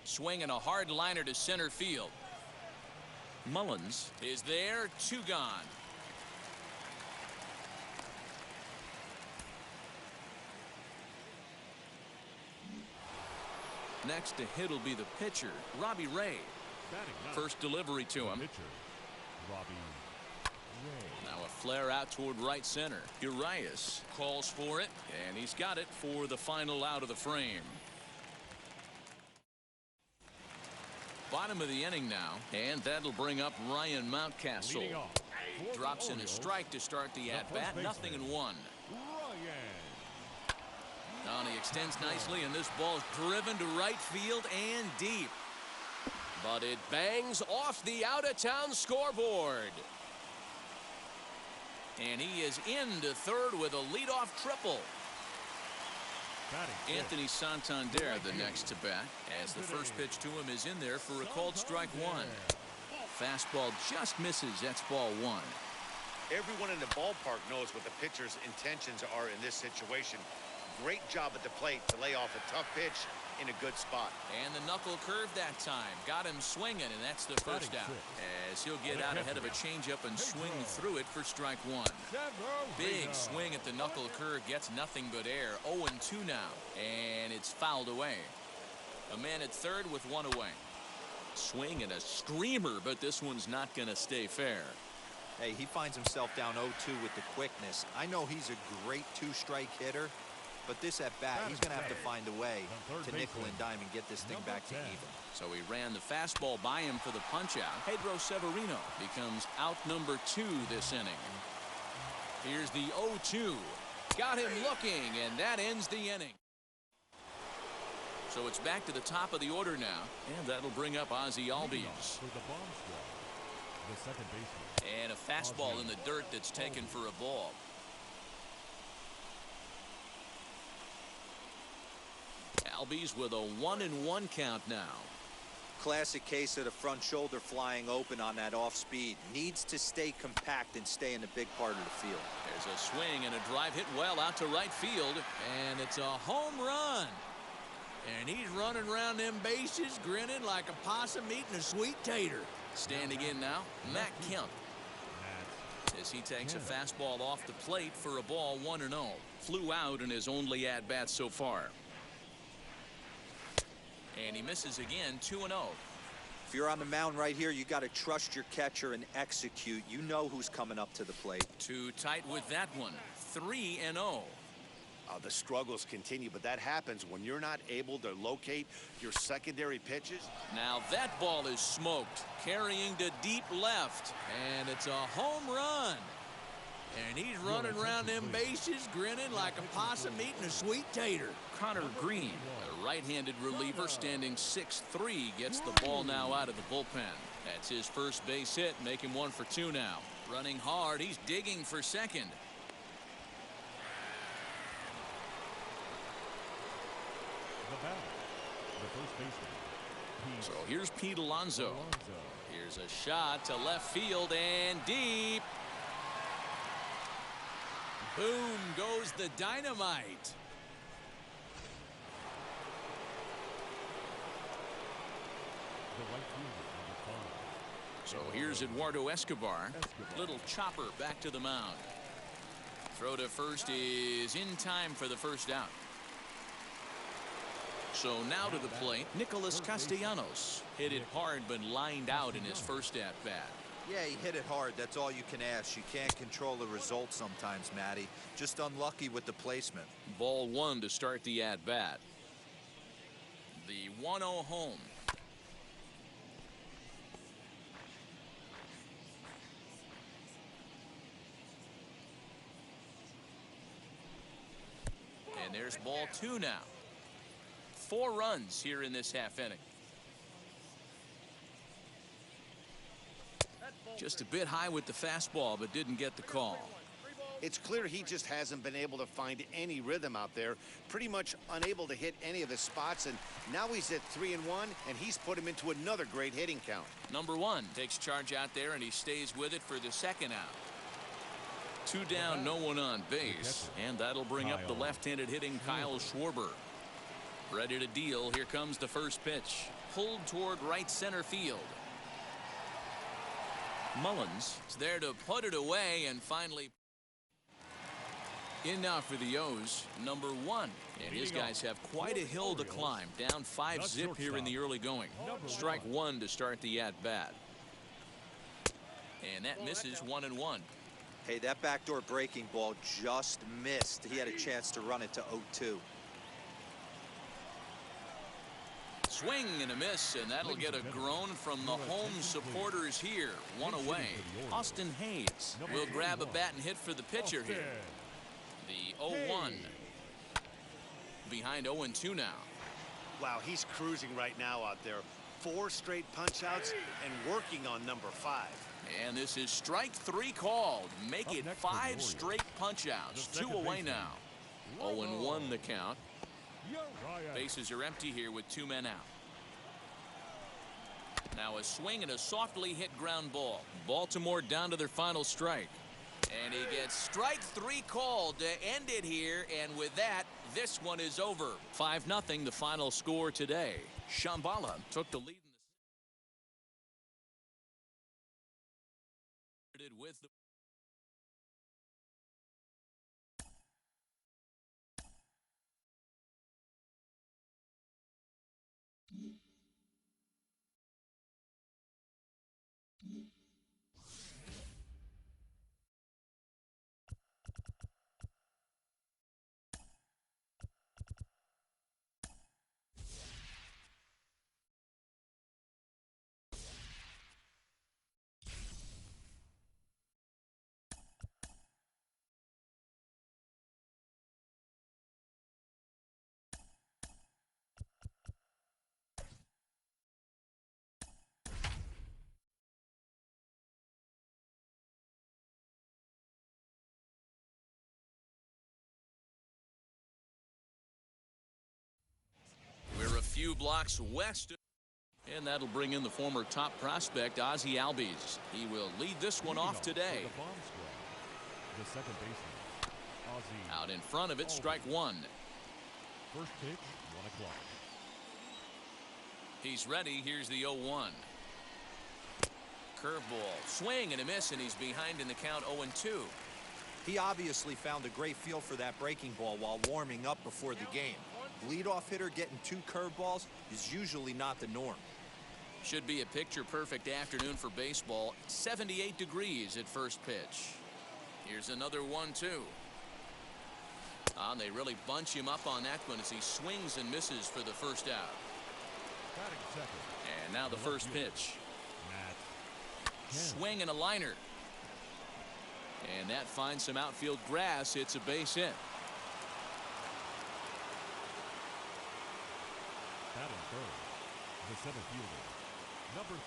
Swinging a hard liner to center field. Mullins is there. 2 gone. Next to hit will be the pitcher, Robbie Ray. First delivery to him. Now a flare out toward right center. Urias calls for it, and he's got it for the final out of the frame. Bottom of the inning now, and that'll bring up Ryan Mountcastle. Drops in a strike to start the at-bat. 0-1. Now he extends nicely, and this ball's driven to right field and deep. But it bangs off the out-of-town scoreboard. And he is into third with a leadoff triple. Anthony Santander the next to bat, as the first pitch to him is in there for a called strike 1. Fastball just misses. That's ball 1. Everyone in the ballpark knows what the pitcher's intentions are in this situation. Great job at the plate to lay off a tough pitch in a good spot. And the knuckle curve that time got him swinging, and that's the first out, as he'll get out ahead of a changeup and swing through it for strike 1. Big swing at the knuckle curve, gets nothing but air. 0-2 now, and it's fouled away. A man at third with 1 away. Swing and a screamer, but this one's not going to stay fair. Hey, he finds himself down 0-2 with the quickness. I know he's a great 2-strike hitter, but this at bat, he's going to have to find a way to nickel and dime and get this thing back to even. So he ran the fastball by him for the punch out. Pedro Severino becomes out number 2 this inning. Here's the 0-2. Got him looking, and that ends the inning. So it's back to the top of the order now, and that'll bring up Ozzy Albies. And a fastball in the dirt that's taken for a ball. Albies with a 1-1 count now. Classic case of the front shoulder flying open on that off speed. Needs to stay compact and stay in the big part of the field. There's a swing and a drive hit well out to right field, and it's a home run. And he's running around them bases grinning like a possum eating a sweet tater. Standing in now, Matt Kemp, as he takes a fastball off the plate for a ball. 1-0. Flew out in his only at-bat so far. And he misses again. 2-0. If you're on the mound right here, you got to trust your catcher and execute. You know who's coming up to the plate. Too tight with that one. 3-0. The struggles continue, but that happens when you're not able to locate your secondary pitches. Now that ball is smoked, carrying to deep left, and it's a home run. And he's running around them bases grinning like a possum eating a sweet tater. Connor Green, a right-handed reliever standing 6'3", gets the ball now out of the bullpen. That's his first base hit, make him 1 for 2 now. Running hard, he's digging for second. The batter, the first baseman, So here's Pete Alonso. Here's a shot to left field and deep. Boom goes the dynamite. So here's Eduardo Escobar. Little chopper back to the mound. Throw to first is in time for the first out. So now to the plate, Nicolas Castellanos. Hit it hard but lined out in his first at-bat. Yeah, he hit it hard. That's all you can ask. You can't control the result sometimes, Matty. Just unlucky with the placement. Ball one to start the at-bat. The 1-0 home. And there's ball two now. 4 runs here in this half inning. Just a bit high with the fastball, but didn't get the call. It's clear he just hasn't been able to find any rhythm out there. Pretty much unable to hit any of his spots, and now he's at 3-1, and he's put him into another great hitting count. Number one takes charge out there, and he stays with it for the second out. 2 down, no one on base, and that'll bring up the left-handed hitting Kyle Schwarber. Ready to deal. Here comes the first pitch. Pulled toward right center field. Mullins is there to put it away, and finally in now for the O's, number one. And his guys have quite a hill to climb. Down 5-zip here in the early going. Strike one to start the at-bat. And that misses 1-1. Hey, that backdoor breaking ball just missed. He had a chance to run it to 0-2. Swing and a miss, and that'll get a groan from the home supporters here. 1 away. Austin Hayes will grab a bat and hit for the pitcher here. The 0-1. Behind 0-2 now. Wow, he's cruising right now out there. 4 straight punch-outs and working on number 5. And this is strike 3 called. Make it 5 straight punch-outs. 2 away now. 0-1 the count. Bases are empty here with 2 men out. Now a swing and a softly hit ground ball. Baltimore down to their final strike. And he gets strike 3 called to end it here. And with that, this one is over. 5-0 the final score today. Shambhala took the lead with the few blocks west, and that'll bring in the former top prospect Ozzy Albies. He will lead this one off today. The second baseman, Ozzy. Out in front of it, strike 1. First pitch, 1 o'clock. He's ready. Here's the 0-1. Curveball, swing and a miss, and he's behind in the count 0-2. He obviously found a great feel for that breaking ball while warming up before the game. Leadoff hitter getting 2 curveballs is usually not the norm. Should be a picture-perfect afternoon for baseball. 78 degrees at first pitch. Here's another 1-2. They really bunch him up on that one as he swings and misses for the first out. Batting second. And now the first pitch. Swing and a liner. And that finds some outfield grass. It's a base hit. Batting third, the center fielder, number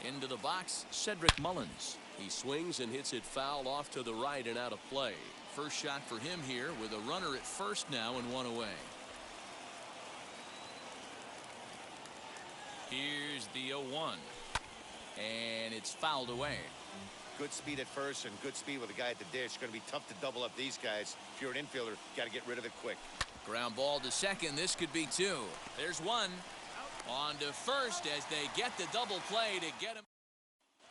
31. Into the box, Cedric Mullins. He swings and hits it foul off to the right and out of play. First shot for him here with a runner at first now and 1 away. Here's the 0-1. And it's fouled away. Good speed at first and good speed with a guy at the dish. It's going to be tough to double up these guys. If you're an infielder, got to get rid of it quick. Ground ball to second. This could be 2. There's 1. On to first as they get the double play to get him.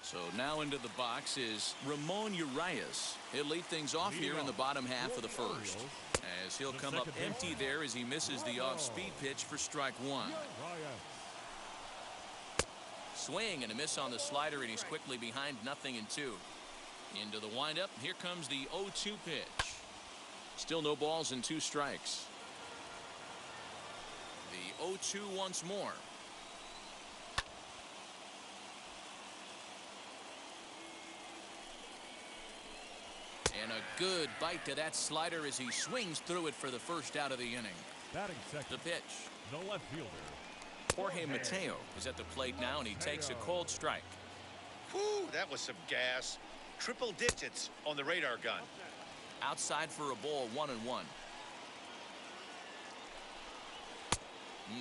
So now into the box is Ramon Urias. He'll lead things off here in the bottom half of the first, as he'll come up empty there as he misses the off-speed pitch for strike 1. Swing and a miss on the slider, and he's quickly behind 0-2. Into the windup. Here comes the 0-2 pitch. Still no balls and 2 strikes. The 0-2 once more. And a good bite to that slider as he swings through it for the first out of the inning. Batting second. The pitch. The left fielder. Jorge Mateo is at the plate now, and he takes a cold strike. Whew, that was some gas. Triple digits on the radar gun. Outside for a ball, 1-1.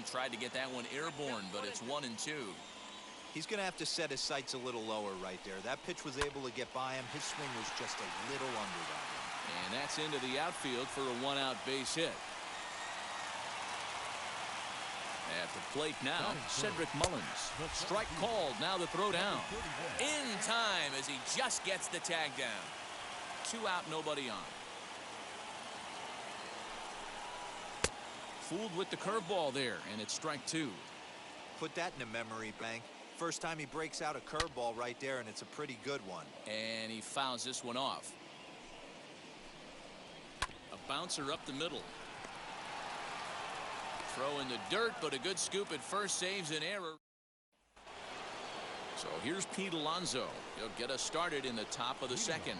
Tried to get that one airborne, but it's 1-2. He's going to have to set his sights a little lower right there. That pitch was able to get by him. His swing was just a little under that one. And that's into the outfield for a 1-out base hit. At the plate now, Cedric Mullins. Strike called. Now the throw down. In time as he just gets the tag down. 2 out, nobody on. Fooled with the curveball there, and it's strike 2. Put that in a memory bank. First time he breaks out a curveball right there, and it's a pretty good one. And he fouls this one off. A bouncer up the middle. Throw in the dirt, but a good scoop at first saves an error. So here's Pete Alonso. He'll get us started in the top of the second.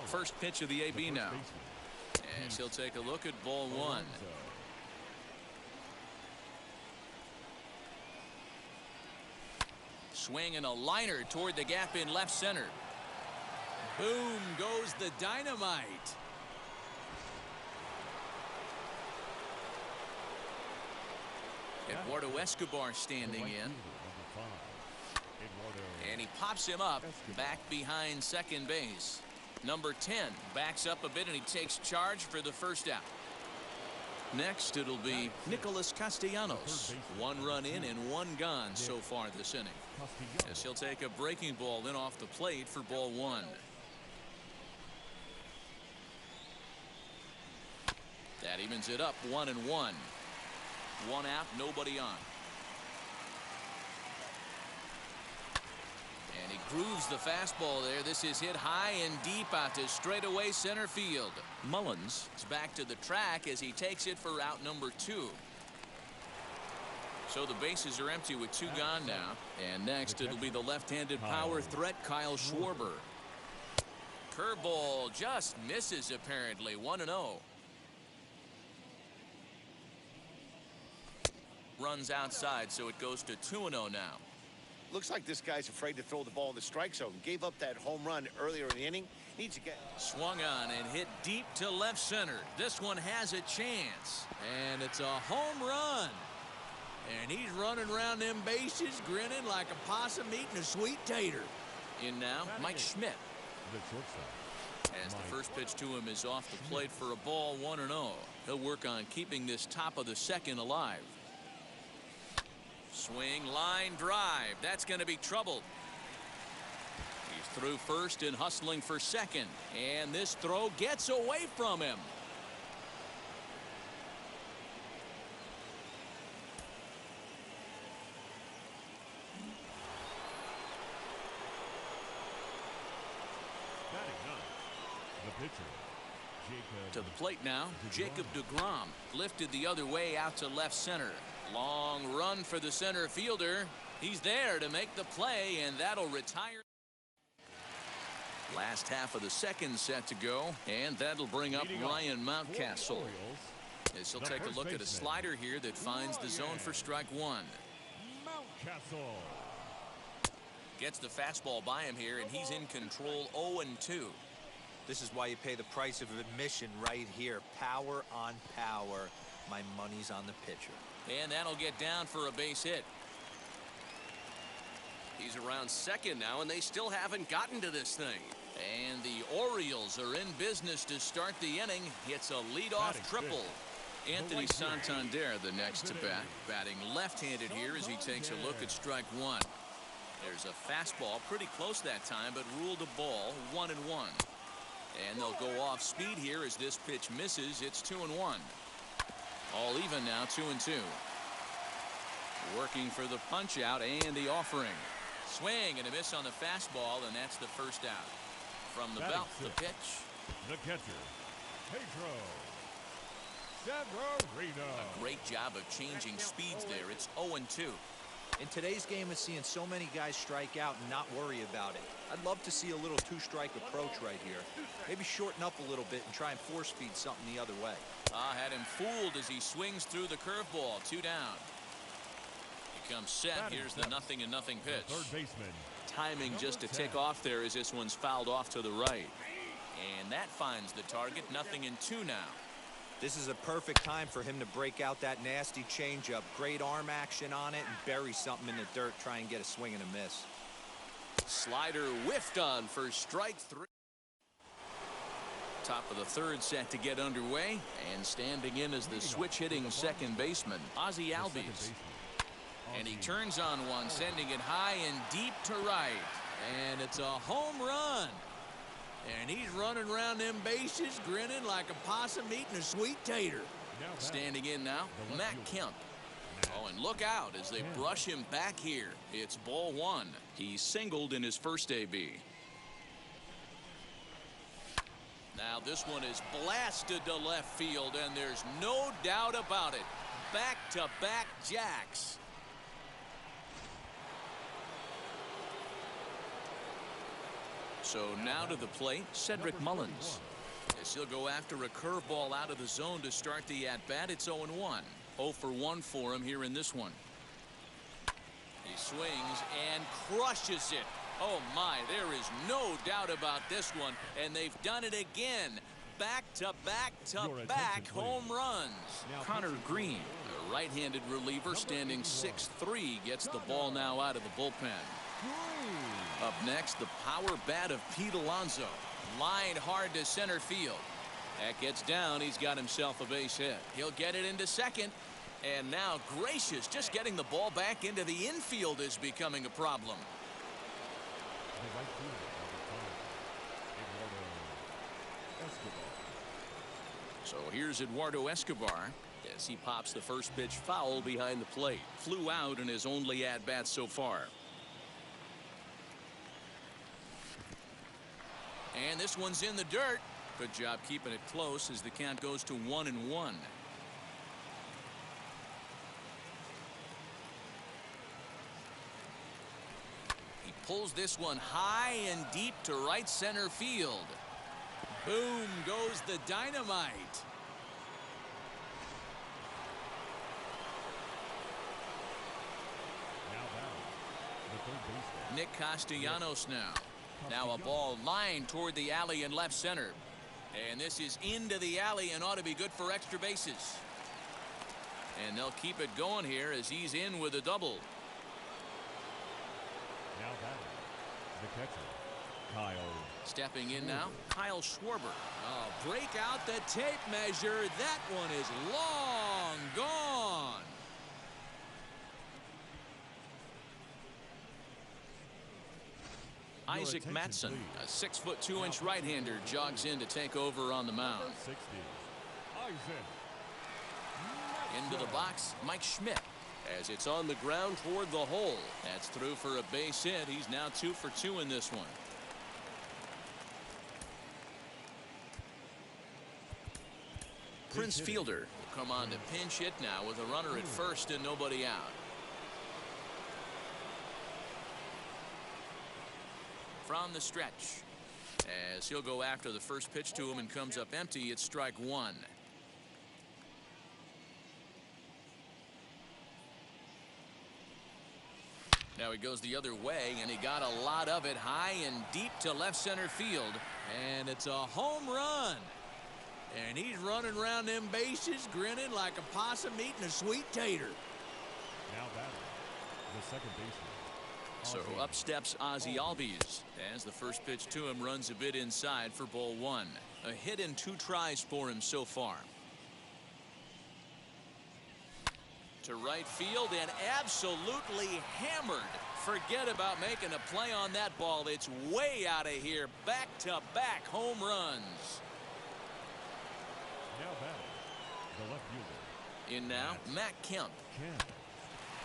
First pitch of the AB now. As he'll take a look at ball 1. Swing and a liner toward the gap in left center. Boom goes the dynamite. Eduardo Escobar standing in. And he pops him up back behind second base. Number 10 backs up a bit, and he takes charge for the first out. Next, it'll be Nicolas Castellanos. 1 run in and 1 gone so far this inning, as he'll take a breaking ball in off the plate for ball 1. That evens it up, 1-1. 1 out, nobody on. And he grooves the fastball there. This is hit high and deep out to straightaway center field. Mullins is back to the track as he takes it for out number 2. So the bases are empty with 2 gone now. And next it'll be the left-handed power threat, Kyle Schwarber. Curveball just misses apparently. 1-0. Runs outside, so it goes to 2-0 now. Looks like this guy's afraid to throw the ball in the strike zone. Gave up that home run earlier in the inning. Needs to get swung on and hit deep to left center. This one has a chance, and it's a home run. And he's running around them bases grinning like a possum eating a sweet tater. In now, Mike Schmidt. As the first pitch to him is off the plate for a ball, 1-0. He'll work on keeping this top of the second alive. Swing, line drive. That's going to be trouble. He's through first and hustling for second. And this throw gets away from him. To the plate now, Jacob deGrom lifted the other way out to left center. Long run for the center fielder. He's there to make the play, and that'll retire. Last half of the second set to go, and that'll bring up Ryan Mountcastle. As he'll take a look at a slider here that finds the zone for strike 1. Gets the fastball by him here, and he's in control. 0-2. This is why you pay the price of admission right here. Power on power. My money's on the pitcher. And that'll get down for a base hit. He's around second now, and they still haven't gotten to this thing. And the Orioles are in business to start the inning. It's a leadoff triple. Anthony Santander, the next to bat, batting left-handed here as he takes a look at strike one. There's a fastball pretty close that time, but ruled a ball, 1-1. And they'll go off speed here as this pitch misses. It's 2-1. All even now, 2-2. Working for the punch out and the offering. Swing and a miss on the fastball, and that's the first out. From the belt, the pitch. The catcher, Pedro Severino. A great job of changing speeds there. It's 0-2. In today's game of seeing so many guys strike out and not worry about it, I'd love to see a little two-strike approach right here. Maybe shorten up a little bit and try and force-feed something the other way. Had him fooled as he swings through the curveball. 2 down. He comes set. Here's the 0-0 pitch. Third baseman. Timing just to tick off there as this one's fouled off to the right. And that finds the target. 0-2 now. This is a perfect time for him to break out that nasty changeup. Great arm action on it and bury something in the dirt. Try and get a swing and a miss. Slider whiffed on for strike 3. Top of the third set to get underway. And standing in as the switch-hitting second baseman, Ozzy Albies. And he turns on one, sending it high and deep to right. And it's a home run. And he's running around them bases, grinning like a possum eating a sweet tater. Standing in now, Kemp. Oh, and look out as they brush him back here. It's ball 1. He singled in his first AB. Now this one is blasted to left field, and there's no doubt about it. Back-to-back jacks. So now to the plate, Cedric Mullins. As he'll go after a curveball out of the zone to start the at-bat. It's 0-1. 0 for 1 for him here in this one. He swings and crushes it. Oh my, there is no doubt about this one. And they've done it again. Back-to-back-to-back home runs. Connor Green, a right-handed reliever standing 6'3", gets the ball now out of the bullpen. Up next, the power bat of Pete Alonso. Lined hard to center field. That gets down. He's got himself a base hit. He'll get it into second. And now Gracious, just getting the ball back into the infield is becoming a problem. So here's Eduardo Escobar as he pops the first pitch foul behind the plate. Flew out in his only at-bat so far. And this one's in the dirt. Good job keeping it close as the count goes to 1-1. He pulls this one high and deep to right center field. Boom goes the dynamite. Nick Castellanos now. Now a ball lined toward the alley in left center. And this is into the alley and ought to be good for extra bases. And they'll keep it going here as he's in with a double. Now batting, the catcher, Kyle. Stepping in now, Kyle Schwarber. Oh, break out the tape measure. That one is long gone. Isaac Matson, a 6'2" right-hander, jogs in to take over on the mound. 60. Into the box, Mike Schmidt. As it's on the ground toward the hole. That's through for a base hit. He's now 2 for 2 in this one. Prince Fielder will come on to pinch hit now with a runner at first and nobody out. From the stretch, as he'll go after the first pitch to him and comes up empty. It's strike 1. Now he goes the other way, and he got a lot of it high and deep to left center field. And it's a home run. And he's running around them bases, grinning like a possum eating a sweet tater. Now batting, the second baseman, So up steps Ozzy Albies as the first pitch to him runs a bit inside for ball one. A hit in 2 tries for him so far. To right field and absolutely hammered. Forget about making a play on that ball. It's way out of here. Back-to-back home runs. Now batting, the left fielder. In now, Kemp.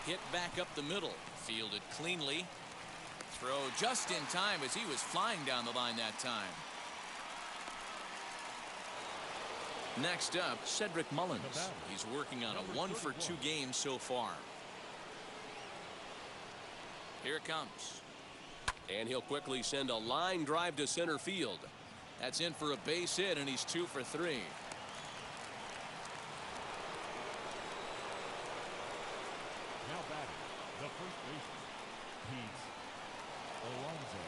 Hit back up the middle. Fielded cleanly. Throw just in time as he was flying down the line that time. Next up, Cedric Mullins. He's working on a 1-for-2 game so far. Here it comes. And he'll quickly send a line drive to center field. That's in for a base hit, and he's 2 for 3. Now batting, the first baseman, Pete Alonso.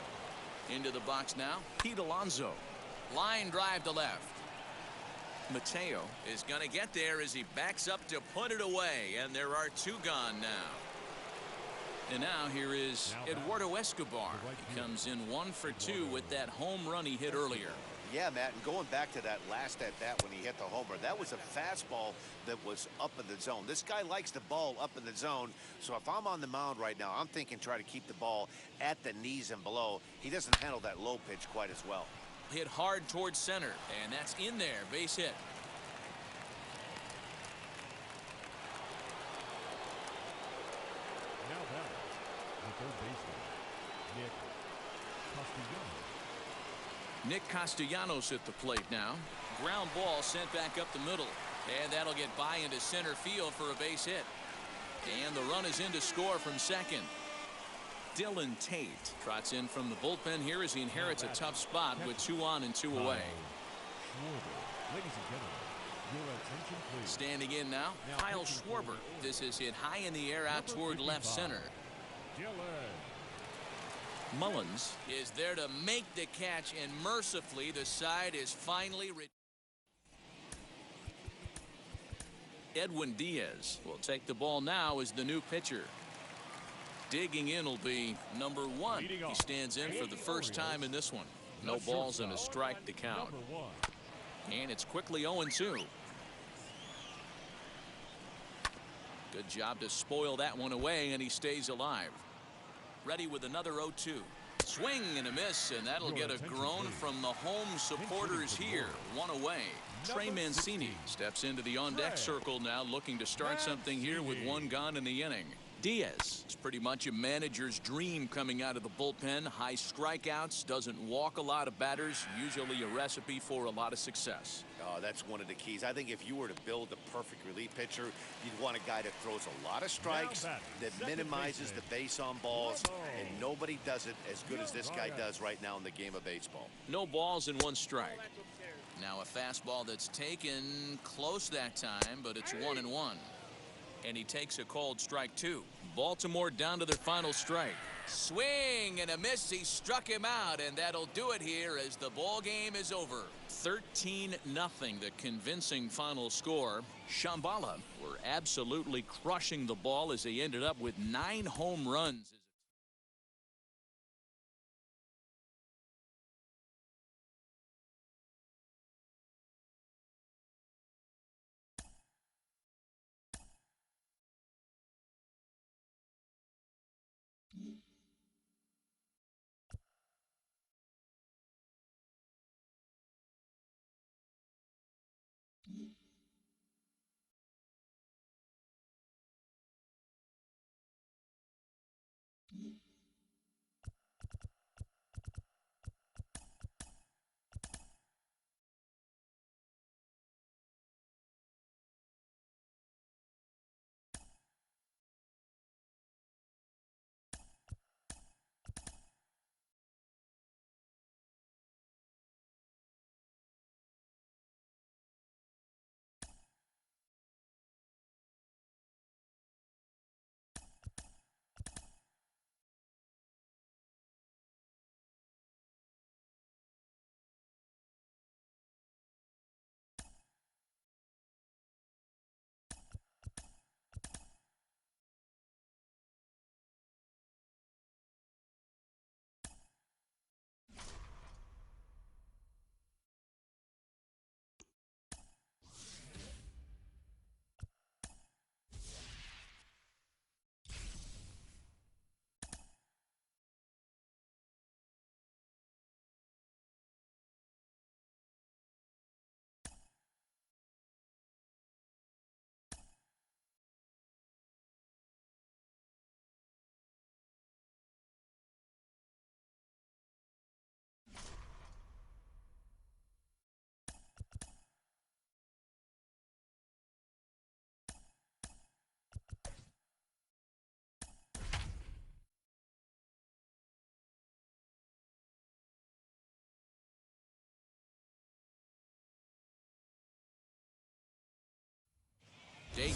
Into the box now, Pete Alonso. Line drive to left. Mateo is going to get there as he backs up to put it away, and there are 2 gone now. And now here is Eduardo Escobar. He comes in 1 for 2 with that home run he hit earlier. Yeah, Matt, and going back to that last at bat when he hit the homer, that was a fastball that was up in the zone. This guy likes the ball up in the zone, so if I'm on the mound right now, I'm thinking try to keep the ball at the knees and below. He doesn't handle that low pitch quite as well. Hit hard towards center, and that's in there. Base hit. Now batting, the third baseman, Nick Castellanos at the plate now. Ground ball sent back up the middle, and that'll get by into center field for a base hit. And the run is in to score from second. Dylan Tate trots in from the bullpen here as he inherits a tough spot with 2 on and 2 away. Schwarber. Ladies and gentlemen, your attention please. Standing in now, Kyle Schwarber. This is hit high in the air out toward left center. Mullins is there to make the catch, and mercifully the side is finally Edwin Diaz will take the ball now as the new pitcher. Digging in will be number 1. He stands in for the first time in this one. No balls and a strike to count. And it's quickly 0-2. Good job to spoil that one away, and he stays alive. Ready with another 0-2. Swing and a miss, and that'll get a groan from the home supporters here. 1 away. Trey Mancini steps into the on-deck circle now, looking to start something here with 1 gone in the inning. Diaz is pretty much a manager's dream coming out of the bullpen. High strikeouts, doesn't walk a lot of batters, usually a recipe for a lot of success. Oh, that's one of the keys. I think if you were to build a perfect relief pitcher, you'd want a guy that throws a lot of strikes, that minimizes the base on balls, and nobody does it as good as this guy does right now in the game of baseball. No balls and 1 strike. Now a fastball that's taken close that time, but it's 1-1. And he takes a called strike 2. Baltimore down to their final strike. Swing and a miss. He struck him out, and that'll do it here as the ball game is over. 13-0, the convincing final score. Shambhala were absolutely crushing the ball as they ended up with 9 home runs.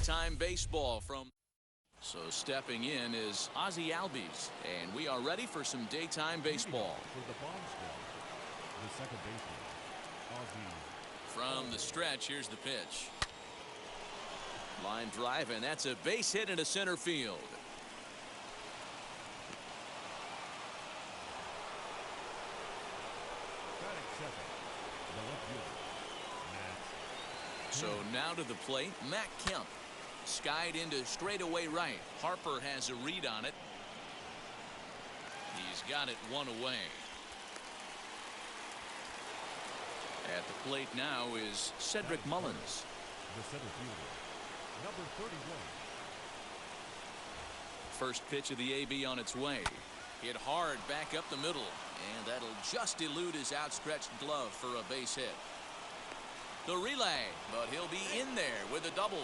daytime baseball from. So stepping in is Ozzy Albies, and we are ready for some daytime baseball. For the bomb squad, the second baseman, Ozzy. From the stretch, here's the pitch. Line drive, and that's a base hit into center field. Batting second, the left fielder, So now to the plate, Kemp. Skied into straightaway right. Harper has a read on it. He's got it one away. At the plate now is Cedric Mullins. the center fielder, number 31. First pitch of the AB on its way. Hit hard back up the middle, and that'll just elude his outstretched glove for a base hit. The relay, but he'll be in there with a double.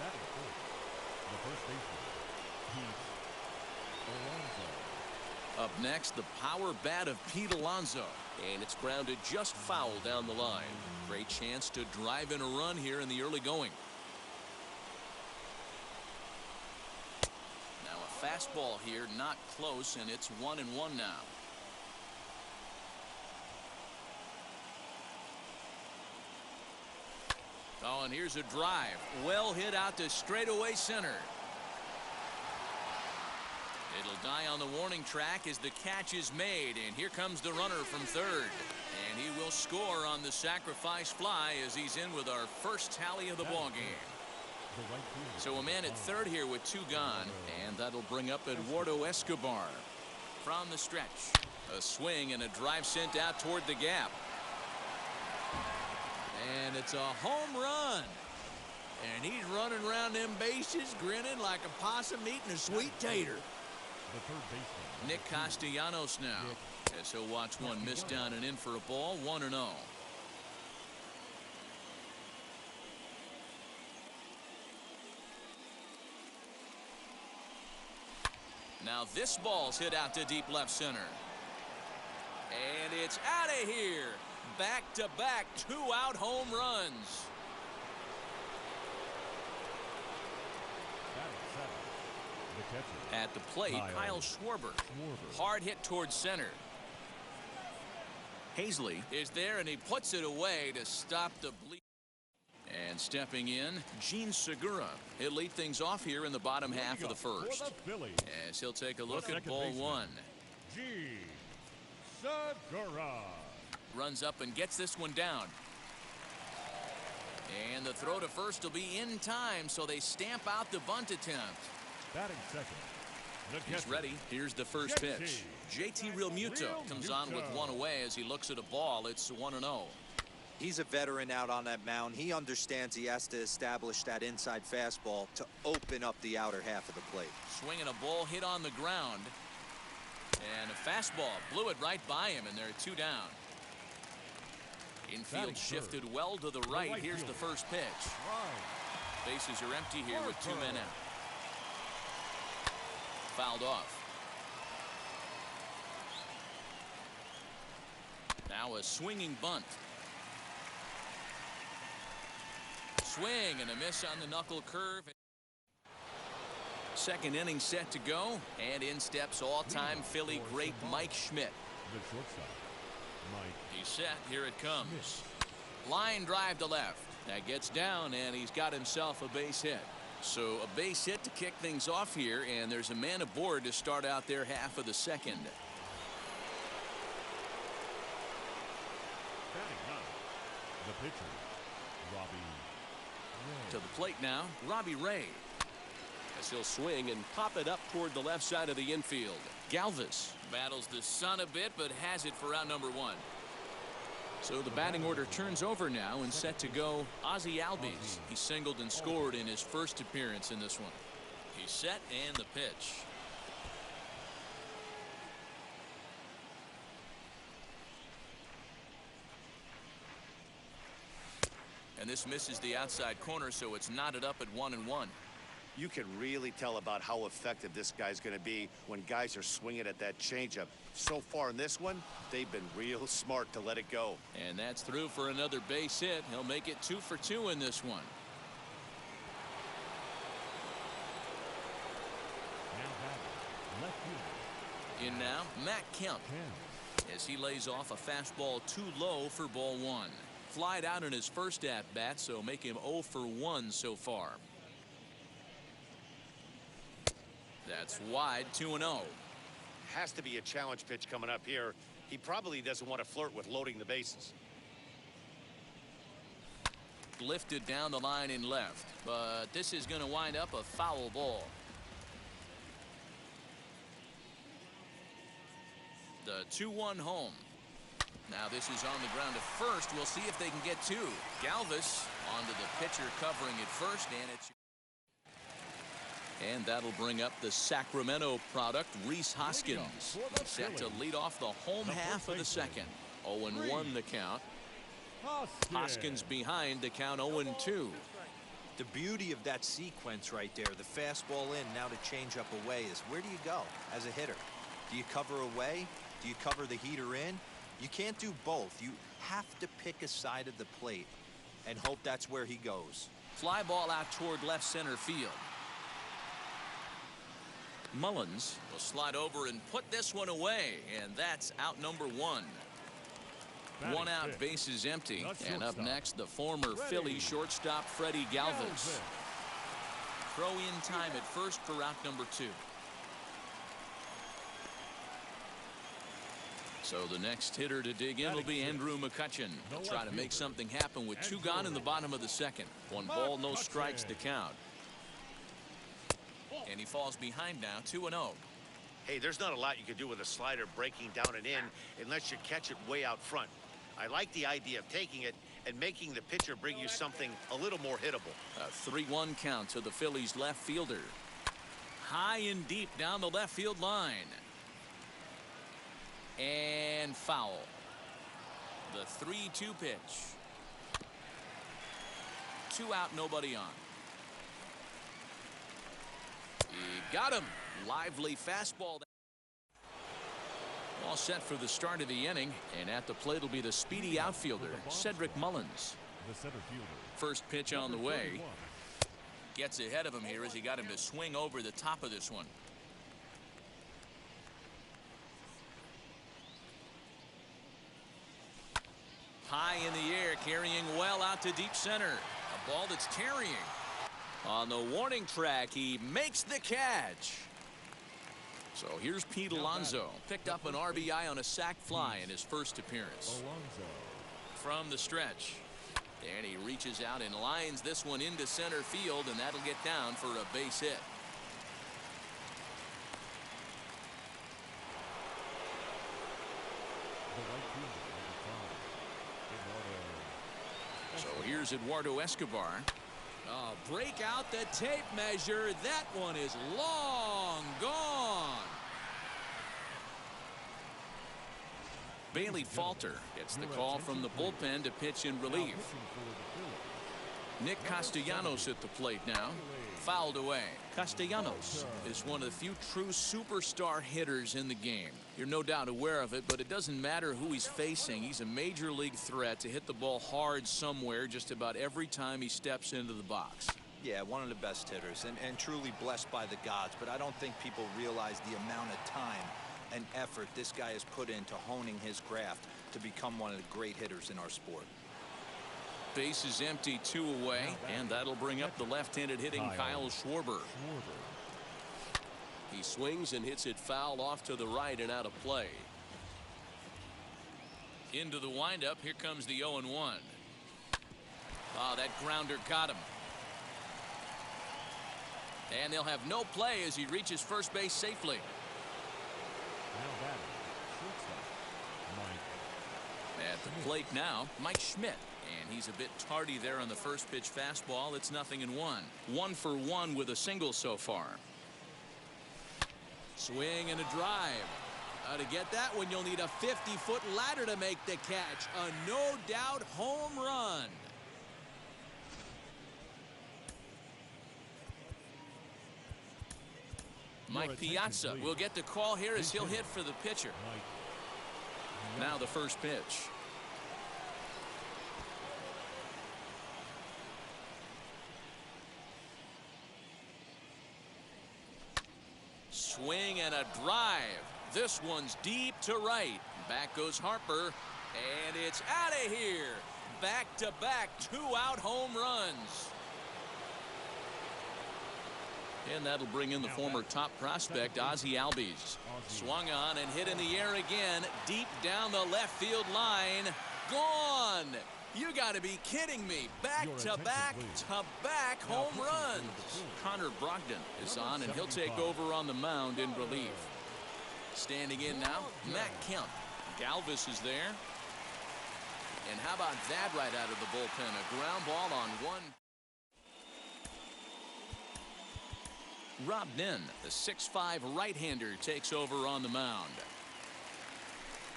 Batting fourth, the first baseman, Pete Alonso. Up next, the power bat of Pete Alonso. And it's grounded just foul down the line. Great chance to drive in a run here in the early going. Now a fastball here, not close, and it's 1-1 now. Oh, and here's a drive. Well hit out to straightaway center. It'll die on the warning track as the catch is made, and here comes the runner from third. And he will score on the sacrifice fly as he's in with our first tally of the ball game. So a man at third here with two gone, and that'll bring up Eduardo Escobar. From the stretch, a swing and a drive sent out toward the gap. And it's a home run. And he's running around them bases grinning like a possum eating a sweet tater. The third baseman, Nick Castellanos now, as he'll watch one miss down and in for a ball, 1-0. Now this ball's hit out to deep left center. And it's out of here. Back-to-back two-out home runs. batting seventh, the catcher, At the plate, Kyle Schwarber. Hard hit towards center. Hazley is there, and he puts it away to stop the bleed. And stepping in, Segura. He'll lead things off here in the bottom half of the first. For the Phillies, As he'll take a look at second ball baseman. one. Segura. Runs up and gets this one down. And the throw to first will be in time, so they stamp out the bunt attempt. Batting second, the He's catcher, ready. Here's the first pitch. JT Realmuto comes on with one away as he looks at a ball. It's 1-0. He's a veteran out on that mound. He understands he has to establish that inside fastball to open up the outer half of the plate. Swinging a ball hit on the ground. And a fastball blew it right by him, and there are two down. Infield Batting shifted third. well to the right. right Here's the fielder. first pitch. Bases are empty here with two men out. Fouled off. Now a swinging bunt. Swing and a miss on the knuckle curve. Second inning set to go, and in steps all-time Philly great Mike Schmidt. the shortstop, Mike. He's set. Here it comes. Line drive to left. That gets down, and he's got himself a base hit. So a base hit to kick things off here, and there's a man aboard to start out their half of the second. Batting ninth, the pitcher, Robbie Ray. To the plate now, Robbie Ray. As he'll swing and pop it up toward the left side of the infield. Galvis battles the sun a bit, but has it for out number one. So the batting order turns over now and set to go Ozzy Albies. He singled and scored in his first appearance in this one. He's set and the pitch. And this misses the outside corner, so it's knotted up at 1-1. You can really tell about how effective this guy's going to be when guys are swinging at that changeup. So far in this one, they've been real smart to let it go. And that's through for another base hit. He'll make it 2 for 2 in this one. In now, Kemp, as he lays off a fastball too low for ball 1. Flied out in his first at-bat, so make him 0 for 1 so far. That's wide, 2-0. Has to be a challenge pitch coming up here. He probably doesn't want to flirt with loading the bases. Lifted down the line in left, but this is going to wind up a foul ball. The 2-1 home. Now this is on the ground at first. We'll see if they can get 2. Galvis onto the pitcher covering at first, and that'll bring up the Sacramento product, Rhys Hoskins. He's set to lead off the home half of the second. 0-1 the count. Hoskins behind the count 0-2. The beauty of that sequence right there, the fastball in, now to change up away, is where do you go as a hitter? Do you cover away? Do you cover the heater in? You can't do both. You have to pick a side of the plate and hope that's where he goes. Fly ball out toward left center field. Mullins will slide over and put this one away, and that's out number 1. 1 out, bases empty, and up next the former Philly shortstop Freddie Galvis. Throw in time at first for out number 2. So the next hitter to dig in will be Andrew McCutchen. He'll try to make something happen with 2 gone in the bottom of the second. 1 ball, no strikes to count. And he falls behind now, 2-0. Hey, there's not a lot you can do with a slider breaking down and in unless you catch it way out front. I like the idea of taking it and making the pitcher bring you something a little more hittable. A 3-1 count to the Phillies left fielder. High and deep down the left field line. And foul. The 3-2 pitch. 2 out, nobody on. He got him. Lively fastball. All set for the start of the inning, and at the plate will be the speedy outfielder, Cedric Mullins. First pitch on the way. Gets ahead of him here as he got him to swing over the top of this one. High in the air, carrying well out to deep center. A ball that's tarrying. On the warning track, he makes the catch. So here's Pete Alonso. Picked up an RBI on a sac fly in his first appearance. From the stretch. And he reaches out and lines this one into center field, and that'll get down for a base hit. So here's Eduardo Escobar. Oh, break out the tape measure. That one is long gone. Bailey Falter gets the call from the bullpen to pitch in relief. Nick Castellanos at the plate now. Fouled away. Castellanos is one of the few true superstar hitters in the game. You're no doubt aware of it, but it doesn't matter who he's facing. He's a major league threat to hit the ball hard somewhere just about every time he steps into the box. Yeah, one of the best hitters and truly blessed by the gods, but I don't think people realize the amount of time and effort this guy has put into honing his craft to become one of the great hitters in our sport. Base is empty, 2 away, and that'll bring up the left-handed hitting Kyle Schwarber. He swings and hits it foul off to the right and out of play. Into the windup, here comes the 0-1. Oh, that grounder got him. And they'll have no play as he reaches first base safely. At the plate now, Mike Schmidt. And he's a bit tardy there on the first pitch fastball. It's 0-1. 1 for 1 with a single so far. Swing and a drive. To get that one, you'll need a 50-foot ladder to make the catch. A no-doubt home run. Mike Piazza will get the call here as he'll hit for the pitcher. Now the first pitch. Swing and a drive. This one's deep to right. Back goes Harper, and it's out of here. Back-to-back two-out home runs. And that'll bring in the former top prospect, Ozzy Albies. Swung on and hit in the air again, deep down the left field line. Gone! You got to be kidding me. Back-to-back home runs. Connor Brogdon is on, and he'll take over on the mound in relief. Standing in now, Matt Kemp. Galvis is there. And how about that right out of the bullpen? A ground ball on one. Rob Nin, the 6'5" right-hander, takes over on the mound.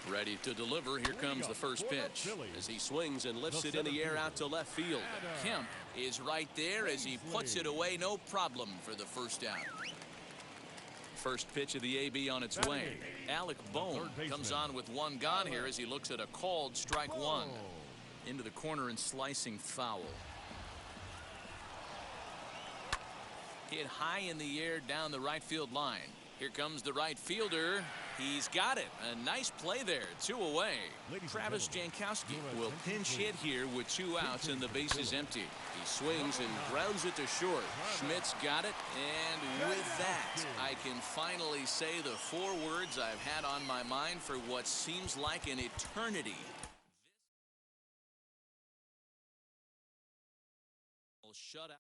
Ready to deliver. Here comes the first pitch as he swings and lifts it in the air out to left field. Kemp is right there as he puts it away. No problem for the first out. First pitch of the AB on its way. Alec Bohm comes on with one gone here as he looks at a called strike one. Into the corner and slicing foul. Hit high in the air down the right field line. Here comes the right fielder. He's got it. A nice play there. Two away. Travis Jankowski will pinch hit here with two outs and the bases empty. He swings and grounds it to short. Schmidt's got it. And with that, I can finally say the four words I've had on my mind for what seems like an eternity. Shut out.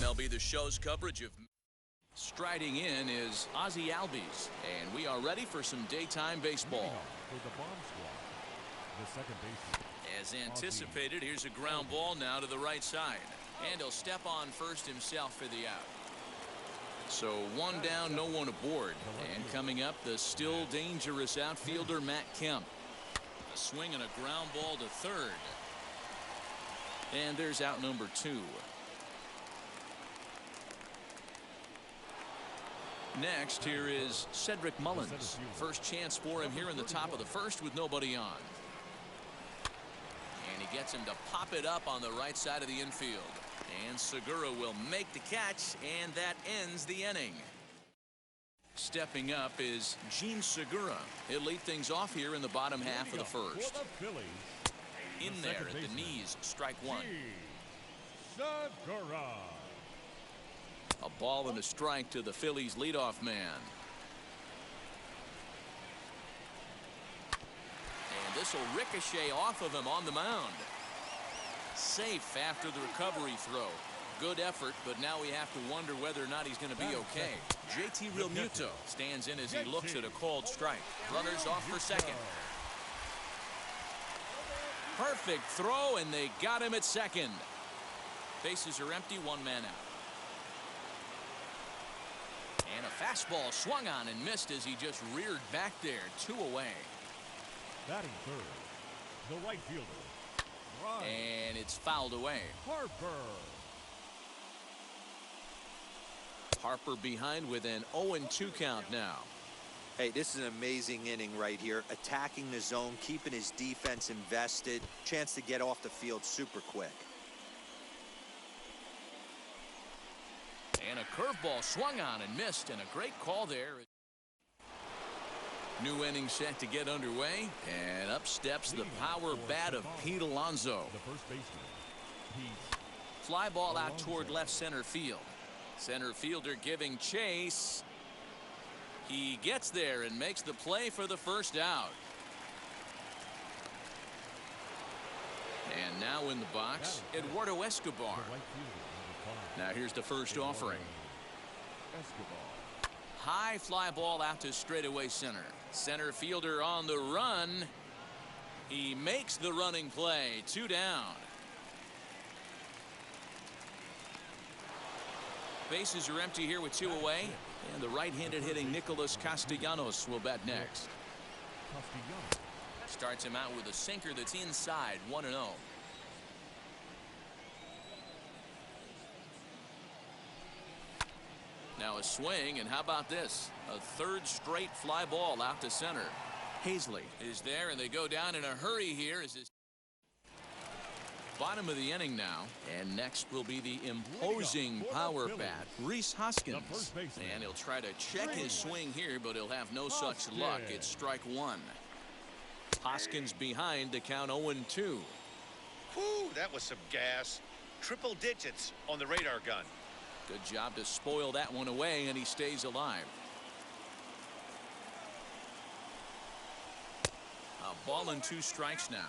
MLB The Show's coverage of striding in is Ozzy Albies, and we are ready for some daytime baseball. As anticipated, here's a ground ball now to the right side, and he'll step on first himself for the out. So one down, no one aboard, and coming up, the still dangerous outfielder Matt Kemp. A swing and a ground ball to third, and there's out number two. Next, here is Cedric Mullins. First chance for him here in the top of the first with nobody on. And he gets him to pop it up on the right side of the infield. And Segura will make the catch, and that ends the inning. Stepping up is Gene Segura. He'll lead things off here in the bottom half of the first. In there at the knees, strike one. Segura. A ball and a strike to the Phillies leadoff man. And this will ricochet off of him on the mound. Safe after the recovery throw. Good effort, but now we have to wonder whether or not he's going to be okay. JT Realmuto stands in as he looks at a called strike. Runners off for second. Perfect throw, and they got him at second. Bases are empty, one man out. And a fastball swung on and missed as he just reared back there. 2 away. Batting third, the right fielder. And it's fouled away. Harper. Harper behind with an 0-2 count now. Hey, this is an amazing inning right here. Attacking the zone, keeping his defense invested. Chance to get off the field super quick. And a curveball swung on and missed, and a great call there. New inning set to get underway, and up steps the power bat of Pete Alonso. The first baseman, Pete. Fly ball out toward left center field. Center fielder giving chase. He gets there and makes the play for the first out. And now in the box, Eduardo Escobar. Now here's the first offering. High fly ball out to straightaway center. Center fielder on the run. He makes the running play. 2 down. Bases are empty here with 2 away. And the right-handed hitting Nicolas Castellanos will bat next. Starts him out with a sinker that's inside. 1-0. Now a swing, and how about this? A third straight fly ball out to center. Hazley is there, and they go down in a hurry here as his bottom of the inning now. And next will be the imposing power bat, Rhys Hoskins. And he'll try to check his swing here, but he'll have no such luck. It's strike 1. Hoskins behind to count 0-2. Whew, that was some gas. Triple digits on the radar gun. Good job to spoil that one away, and he stays alive. A ball and 2 strikes now.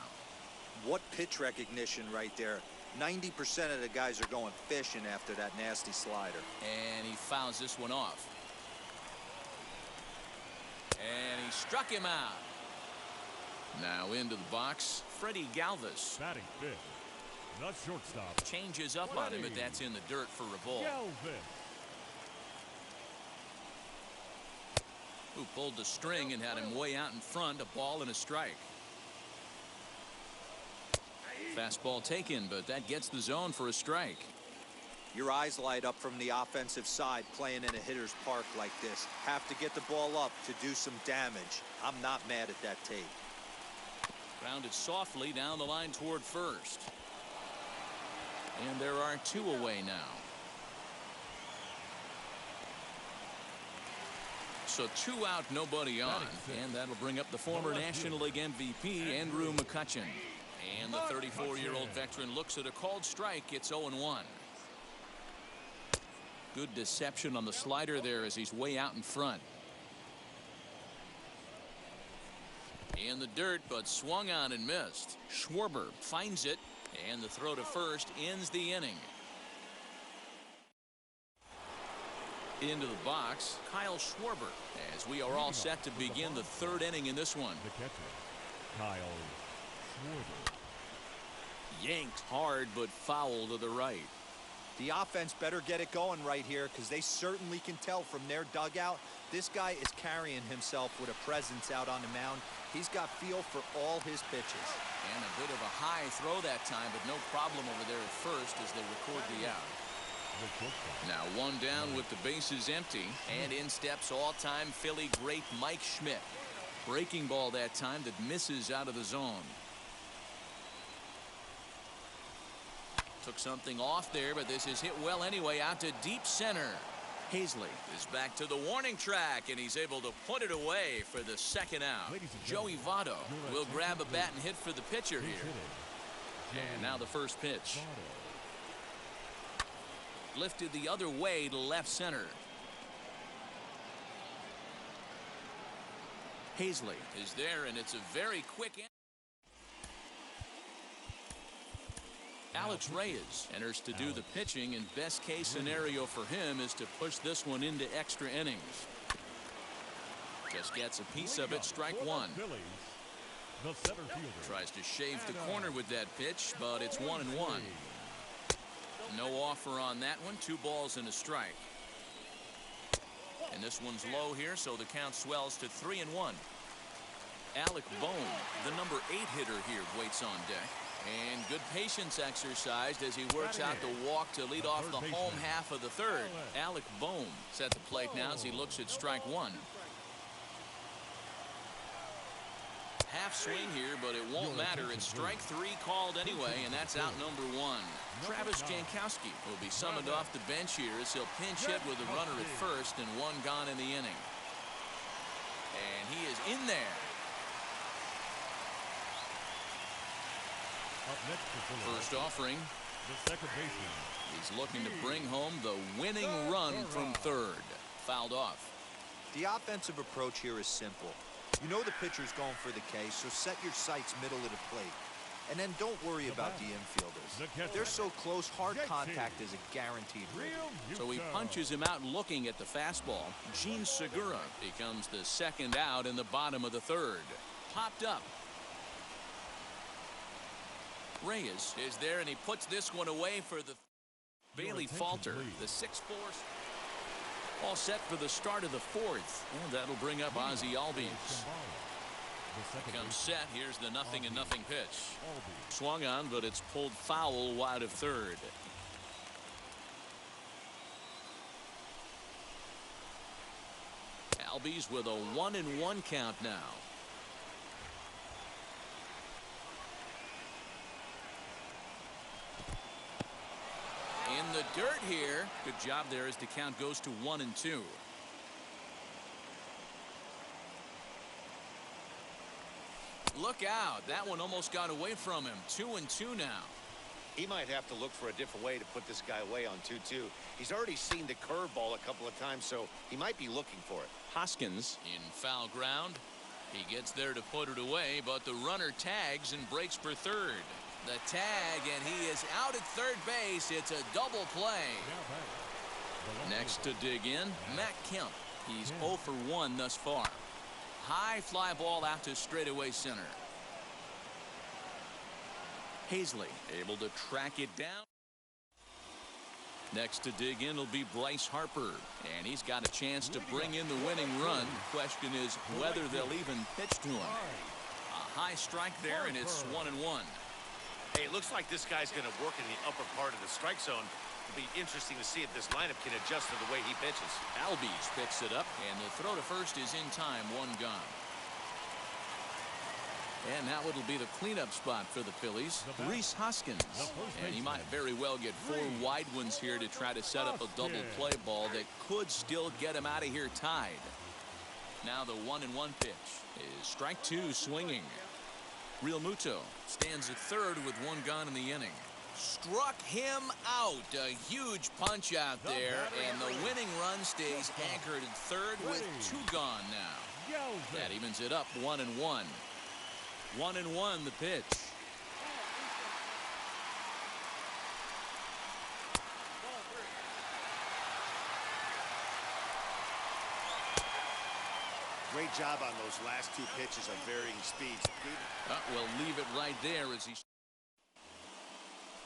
What pitch recognition right there. 90% of the guys are going fishing after that nasty slider. And he fouls this one off. And he struck him out. Now into the box, Freddie Galvis. Batting fifth, the shortstop. Changes up on him, but that's in the dirt for a ball. Who pulled the string and had him way out in front. A ball and a strike. Fastball taken, but that gets the zone for a strike. Your eyes light up from the offensive side playing in a hitter's park like this. Have to get the ball up to do some damage. I'm not mad at that tape. Grounded softly down the line toward first. And there are 2 away now. So 2 out, nobody on. And that'll bring up the former National League MVP, Andrew McCutchen. And the 34-year-old veteran looks at a called strike. It's 0-1. Good deception on the slider there as he's way out in front. In the dirt, but swung on and missed. Schwarber finds it, and the throw to first ends the inning. Into the box, Kyle Schwarber, as we are all set to begin the 3rd inning in this one. The catcher, Kyle Schwarber. Yanked hard, but foul to the right. The offense better get it going right here, because they certainly can tell from their dugout this guy is carrying himself with a presence out on the mound. He's got feel for all his pitches. And a bit of a high throw that time, but no problem over there at first as they record the out. Now 1 down with the bases empty, and in steps all-time Philly great Mike Schmidt. Breaking ball that time that misses out of the zone. Took something off there, but this is hit well anyway out to deep center. Hazley is back to the warning track, and he's able to put it away for the 2nd out. Joey Votto will grab a bat and hit for the pitcher here. And now the first pitch. Lifted the other way to left center. Hazley is there, and it's a very quick. Alex Reyes enters to do the pitching, and best case scenario for him is to push this one into extra innings. Just gets a piece of it. Strike one. The center fielder. Tries to shave the corner with that pitch, but it's 1-1. No offer on that one. 2 balls and a strike. And this one's low here, so the count swells to 3-1. Alec Bohm, the number 8 hitter here, waits on deck. And good patience exercised as he works out the walk to lead off the home half of the third. Alec Bohm set the plate now as he looks at strike one. Half swing here, but it won't matter. It's strike 3 called anyway, and that's out number 1. Travis Jankowski will be summoned off the bench here as he'll pinch hit with a runner at first and 1 gone in the inning. And he is in there. First offering. The second baseman. He's looking to bring home the winning run from third. Fouled off. The offensive approach here is simple. You know the pitcher's going for the K, so set your sights middle of the plate. And then don't worry about the infielders. They're so close, hard contact is a guaranteed win. So he punches him out looking at the fastball. Gene Segura becomes the second out in the bottom of the third. Popped up. Reyes is there, and he puts this one away for the Bailey Falter, the 6'4". All set for the start of the fourth, and that'll bring up Ozzy Albies. Comes set. Here's the 0-0 pitch. Swung on, but it's pulled foul wide of third. Albies with a 1-1 count now. In the dirt here. Good job there as the count goes to 1-2. Look out. That one almost got away from him. 2-2 now. He might have to look for a different way to put this guy away on 2-2. He's already seen the curveball a couple of times, so he might be looking for it. Hoskins in foul ground. He gets there to put it away, but the runner tags and breaks for third. The tag, and he is out at third base. It's a double play. Next to dig in, Matt Kemp. He's 0 for 1 thus far. High fly ball out to straightaway center. Hazley able to track it down. Next to dig in will be Bryce Harper, and he's got a chance to bring in the winning run. Question is whether they'll even pitch to him. A high strike there, and it's 1-1. Hey, it looks like this guy's going to work in the upper part of the strike zone. It'll be interesting to see if this lineup can adjust to the way he pitches. Albies picks it up, and the throw to first is in time. 1 gone. And now it'll be the cleanup spot for the Phillies. Rhys Hoskins. And he might very well get 4 wide ones here to try to set up a double play ball that could still get him out of here tied. Now the 1-1 pitch is strike 2 swinging. Real Muto stands at third with 1 gone in the inning. Struck him out. A huge punch out there, and the winning run stays anchored at third with 2 gone now. That evens it up 1-1. 1-1 the pitch. Great job on those last 2 pitches at varying speeds. We'll leave it right there as he's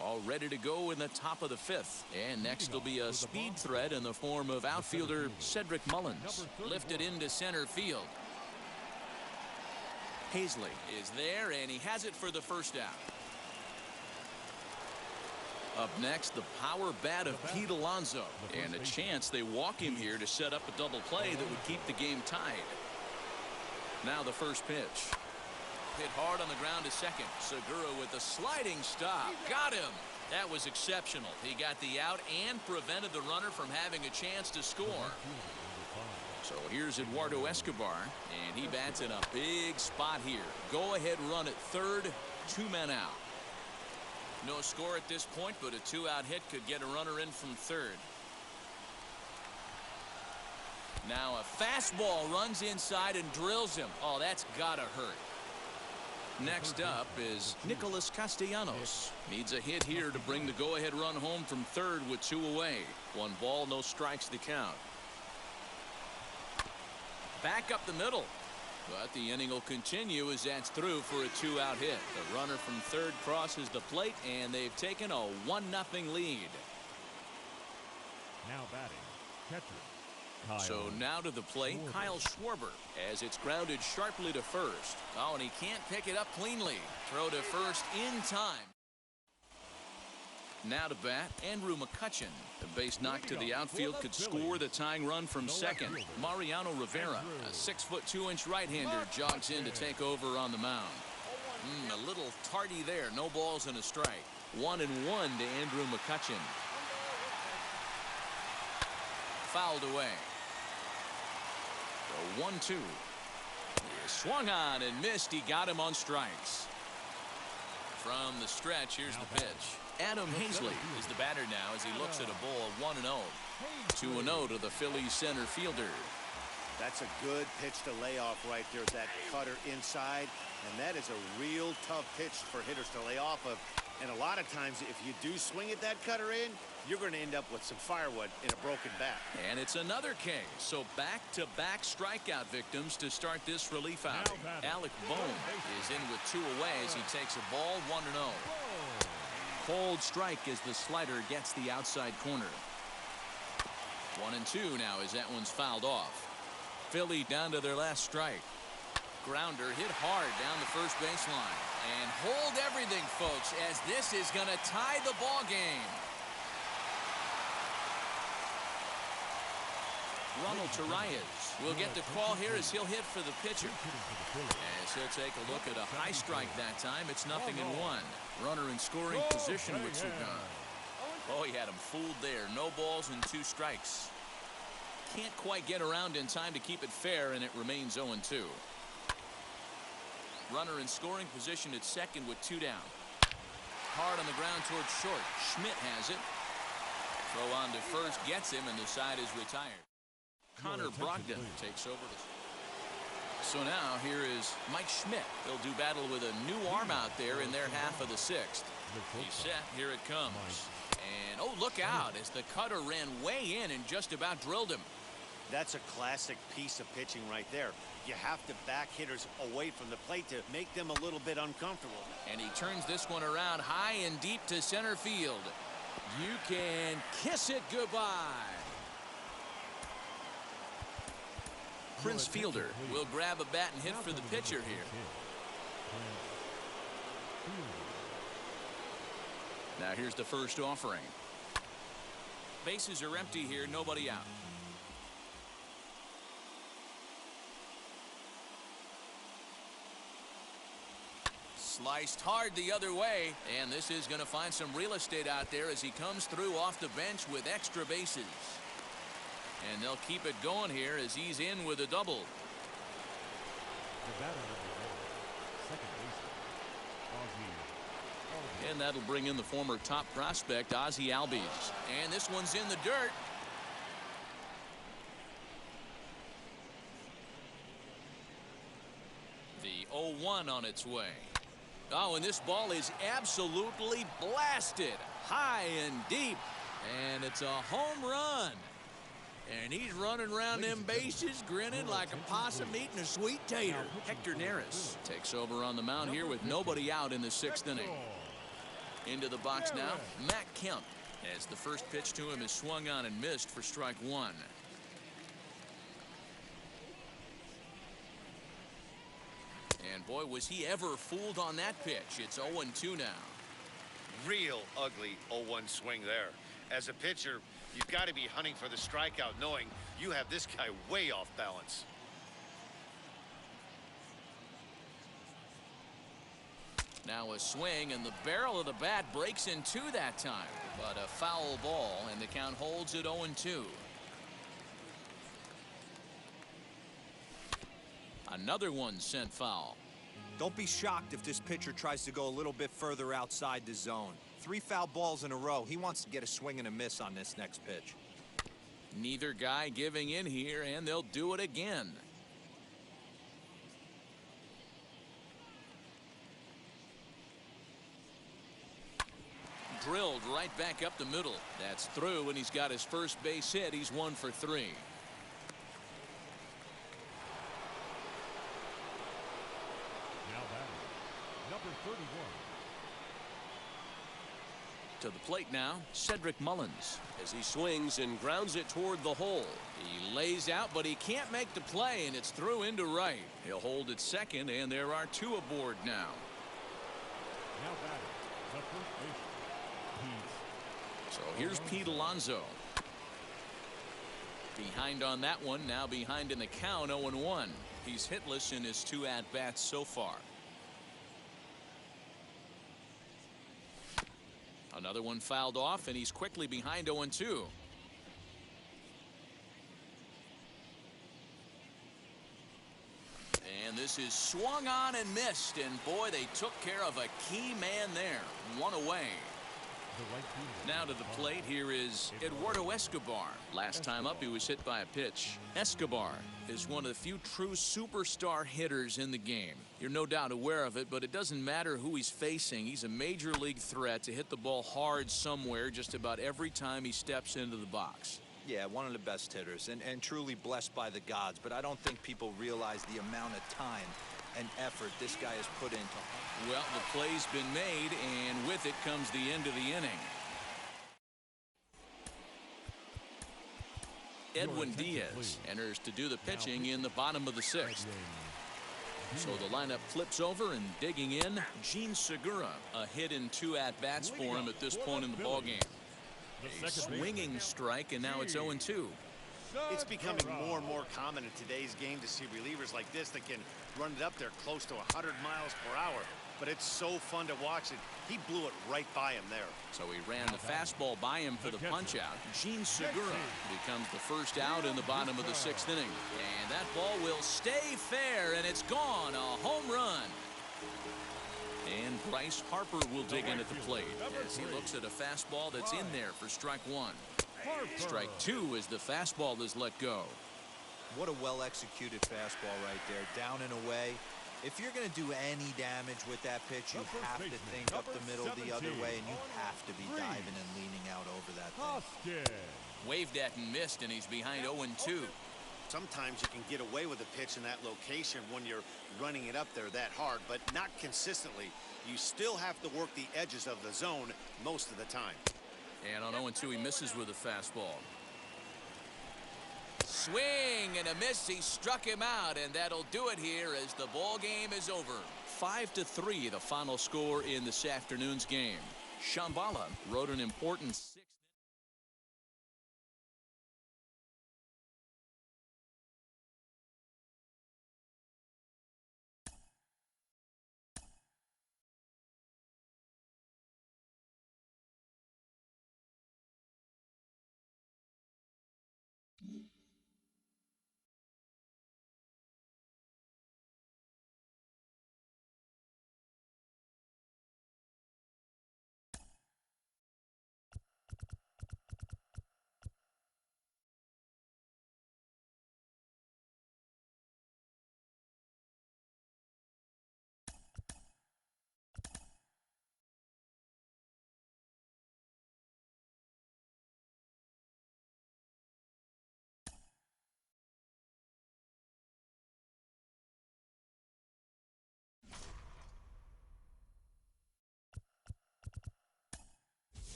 all ready to go in the top of the 5th. And next will be a speed threat in the form of outfielder Cedric Mullins. Lifted into center field. Hazley is there, and he has it for the first out. Up next, the power bat of Pete Alonso. And a chance they walk him here to set up a double play that would keep the game tied. Now the first pitch. Hit hard on the ground to second. Segura with a sliding stop. Got him. That was exceptional. He got the out and prevented the runner from having a chance to score. So here's Eduardo Escobar, and he bats in a big spot here. Go ahead run at third. 2 men out. No score at this point, but a 2-out hit could get a runner in from third. Now a fastball runs inside and drills him. Oh, that's gotta hurt. Next up is Nicolas Castellanos. Needs a hit here to bring the go-ahead run home from third with 2 away. 1 ball, no strikes the count. Back up the middle. But the inning will continue as that's through for a 2-out hit. The runner from third crosses the plate, and they've taken a 1-0 lead. Now batting, catcher. So now to the plate, Kyle Schwarber, as it's grounded sharply to first. Oh, and he can't pick it up cleanly. Throw to first in time. Now to bat, Andrew McCutchen. The base knock to the outfield could score the tying run from second. Mariano Rivera, a 6'2" right-hander, jogs in to take over on the mound. A little tardy there. No balls and a strike. 1-1 to Andrew McCutchen. Fouled away. The 1-2. He swung on and missed. He got him on strikes. From the stretch, here's the pitch. Adam Hazley is the batter now as he looks at a ball 1-0. 2-0 to the Phillies center fielder. That's a good pitch to lay off right there. That cutter inside. And that is a real tough pitch for hitters to lay off of. And a lot of times, if you do swing at that cutter in, you're going to end up with some firewood in a broken bat. And it's another K. So back-to-back strikeout victims to start this relief outing. Alec Bohm is in with 2 away as he takes a ball 1-0. Cold strike as the slider gets the outside corner. 1-2 now as that one's fouled off. Philly down to their last strike. Grounder hit hard down the first baseline. And hold everything, folks, as this is going to tie the ball game. Ronald Urias will get the call here as he'll hit for the pitcher. As he'll take a look at a high strike that time. It's 0-1. Runner in scoring position with 2 gone. Oh, he had him fooled there. No balls and 2 strikes. Can't quite get around in time to keep it fair, and it remains 0-2. Runner in scoring position at second with 2 down. Hard on the ground towards short. Schmidt has it. Throw on to first gets him, and the side is retired. Connor Brogdon takes over. So now here is Mike Schmidt. He'll do battle with a new arm out there in their half of the 6th. He's set. Here it comes. And, oh, look out as the cutter ran way in and just about drilled him. That's a classic piece of pitching right there. You have to back hitters away from the plate to make them a little bit uncomfortable. And he turns this one around high and deep to center field. You can kiss it goodbye. Prince Fielder will grab a bat and hit for the pitcher here. Now here's the first offering. Bases are empty here, nobody out. Sliced hard the other way, and this is going to find some real estate out there as he comes through off the bench with extra bases. And they'll keep it going here as he's in with a double. And that'll bring in the former top prospect, Ozzy Albies. And this one's in the dirt. The 0-1 on its way. Oh, and this ball is absolutely blasted high and deep. And it's a home run. And he's running around them bases, grinning like a possum eating a sweet tater. Hector Neris takes over on the mound here with nobody out in the 6th inning. Into the box now, Matt Kemp, as the first pitch to him is swung on and missed for strike 1. And boy, was he ever fooled on that pitch. It's 0-2 now. Real ugly 0-1 swing there. As a pitcher, you've got to be hunting for the strikeout, knowing you have this guy way off balance. Now a swing, and the barrel of the bat breaks in 2 that time. But a foul ball, and the count holds at 0-2. Another one sent foul. Don't be shocked if this pitcher tries to go a little bit further outside the zone. 3 foul balls in a row. He wants to get a swing and a miss on this next pitch. Neither guy giving in here, and they'll do it again. drilled right back up the middle. That's through, and he's got his first base hit. He's 1 for 3. Now batting, number 31. To the plate now, Cedric Mullins. As he swings and grounds it toward the hole. He lays out, but he can't make the play, and it's through into right. He'll hold at second, and there are 2 aboard now. Now batting, the first baseman, Pete. So here's Pete Alonso. Behind on that one, now behind in the count, 0-1. He's hitless in his 2 at-bats so far. Another one fouled off, and he's quickly behind 0-2. And this is swung on and missed, and boy, they took care of a key man there. 1 away. Now to the plate, here is Eduardo Escobar. Last time up, he was hit by a pitch. Escobar is one of the few true superstar hitters in the game. You're no doubt aware of it, but it doesn't matter who he's facing. He's a major league threat to hit the ball hard somewhere just about every time he steps into the box. Yeah, one of the best hitters and truly blessed by the gods, but I don't think people realize the amount of time and effort this guy has put into. Well, the play's been made, and with it comes the end of the inning. Edwin Diaz enters to do the pitching in the bottom of the 6th. So the lineup flips over, and digging in, Segura. A hit in 2 at-bats for him at this point in the ballgame. A swinging strike, and now it's 0-2. It's becoming more and more common in today's game to see relievers like this that can run it up there close to 100 miles per hour. But it's so fun to watch it. He blew it right by him there. So he ran the fastball by him for the punch-out. Segura becomes the first out in the bottom of the 6th inning. And that ball will stay fair, and it's gone. A home run. And Bryce Harper will dig in at the plate as he looks at a fastball that's in there for strike 1. Strike 2 as the fastball is let go. What a well-executed fastball right there, down and away. If you're going to do any damage with that pitch, you have to think up the middle the other way, and you have to be diving and leaning out over that thing. Waved at and missed, and he's behind 0-2. Sometimes you can get away with a pitch in that location when you're running it up there that hard, but not consistently. You still have to work the edges of the zone most of the time. And on 0-2, he misses with a fastball. Swing and a miss. He struck him out, and that'll do it here as the ball game is over. 5-3, the final score in this afternoon's game. Shambhala wrote an important 6th.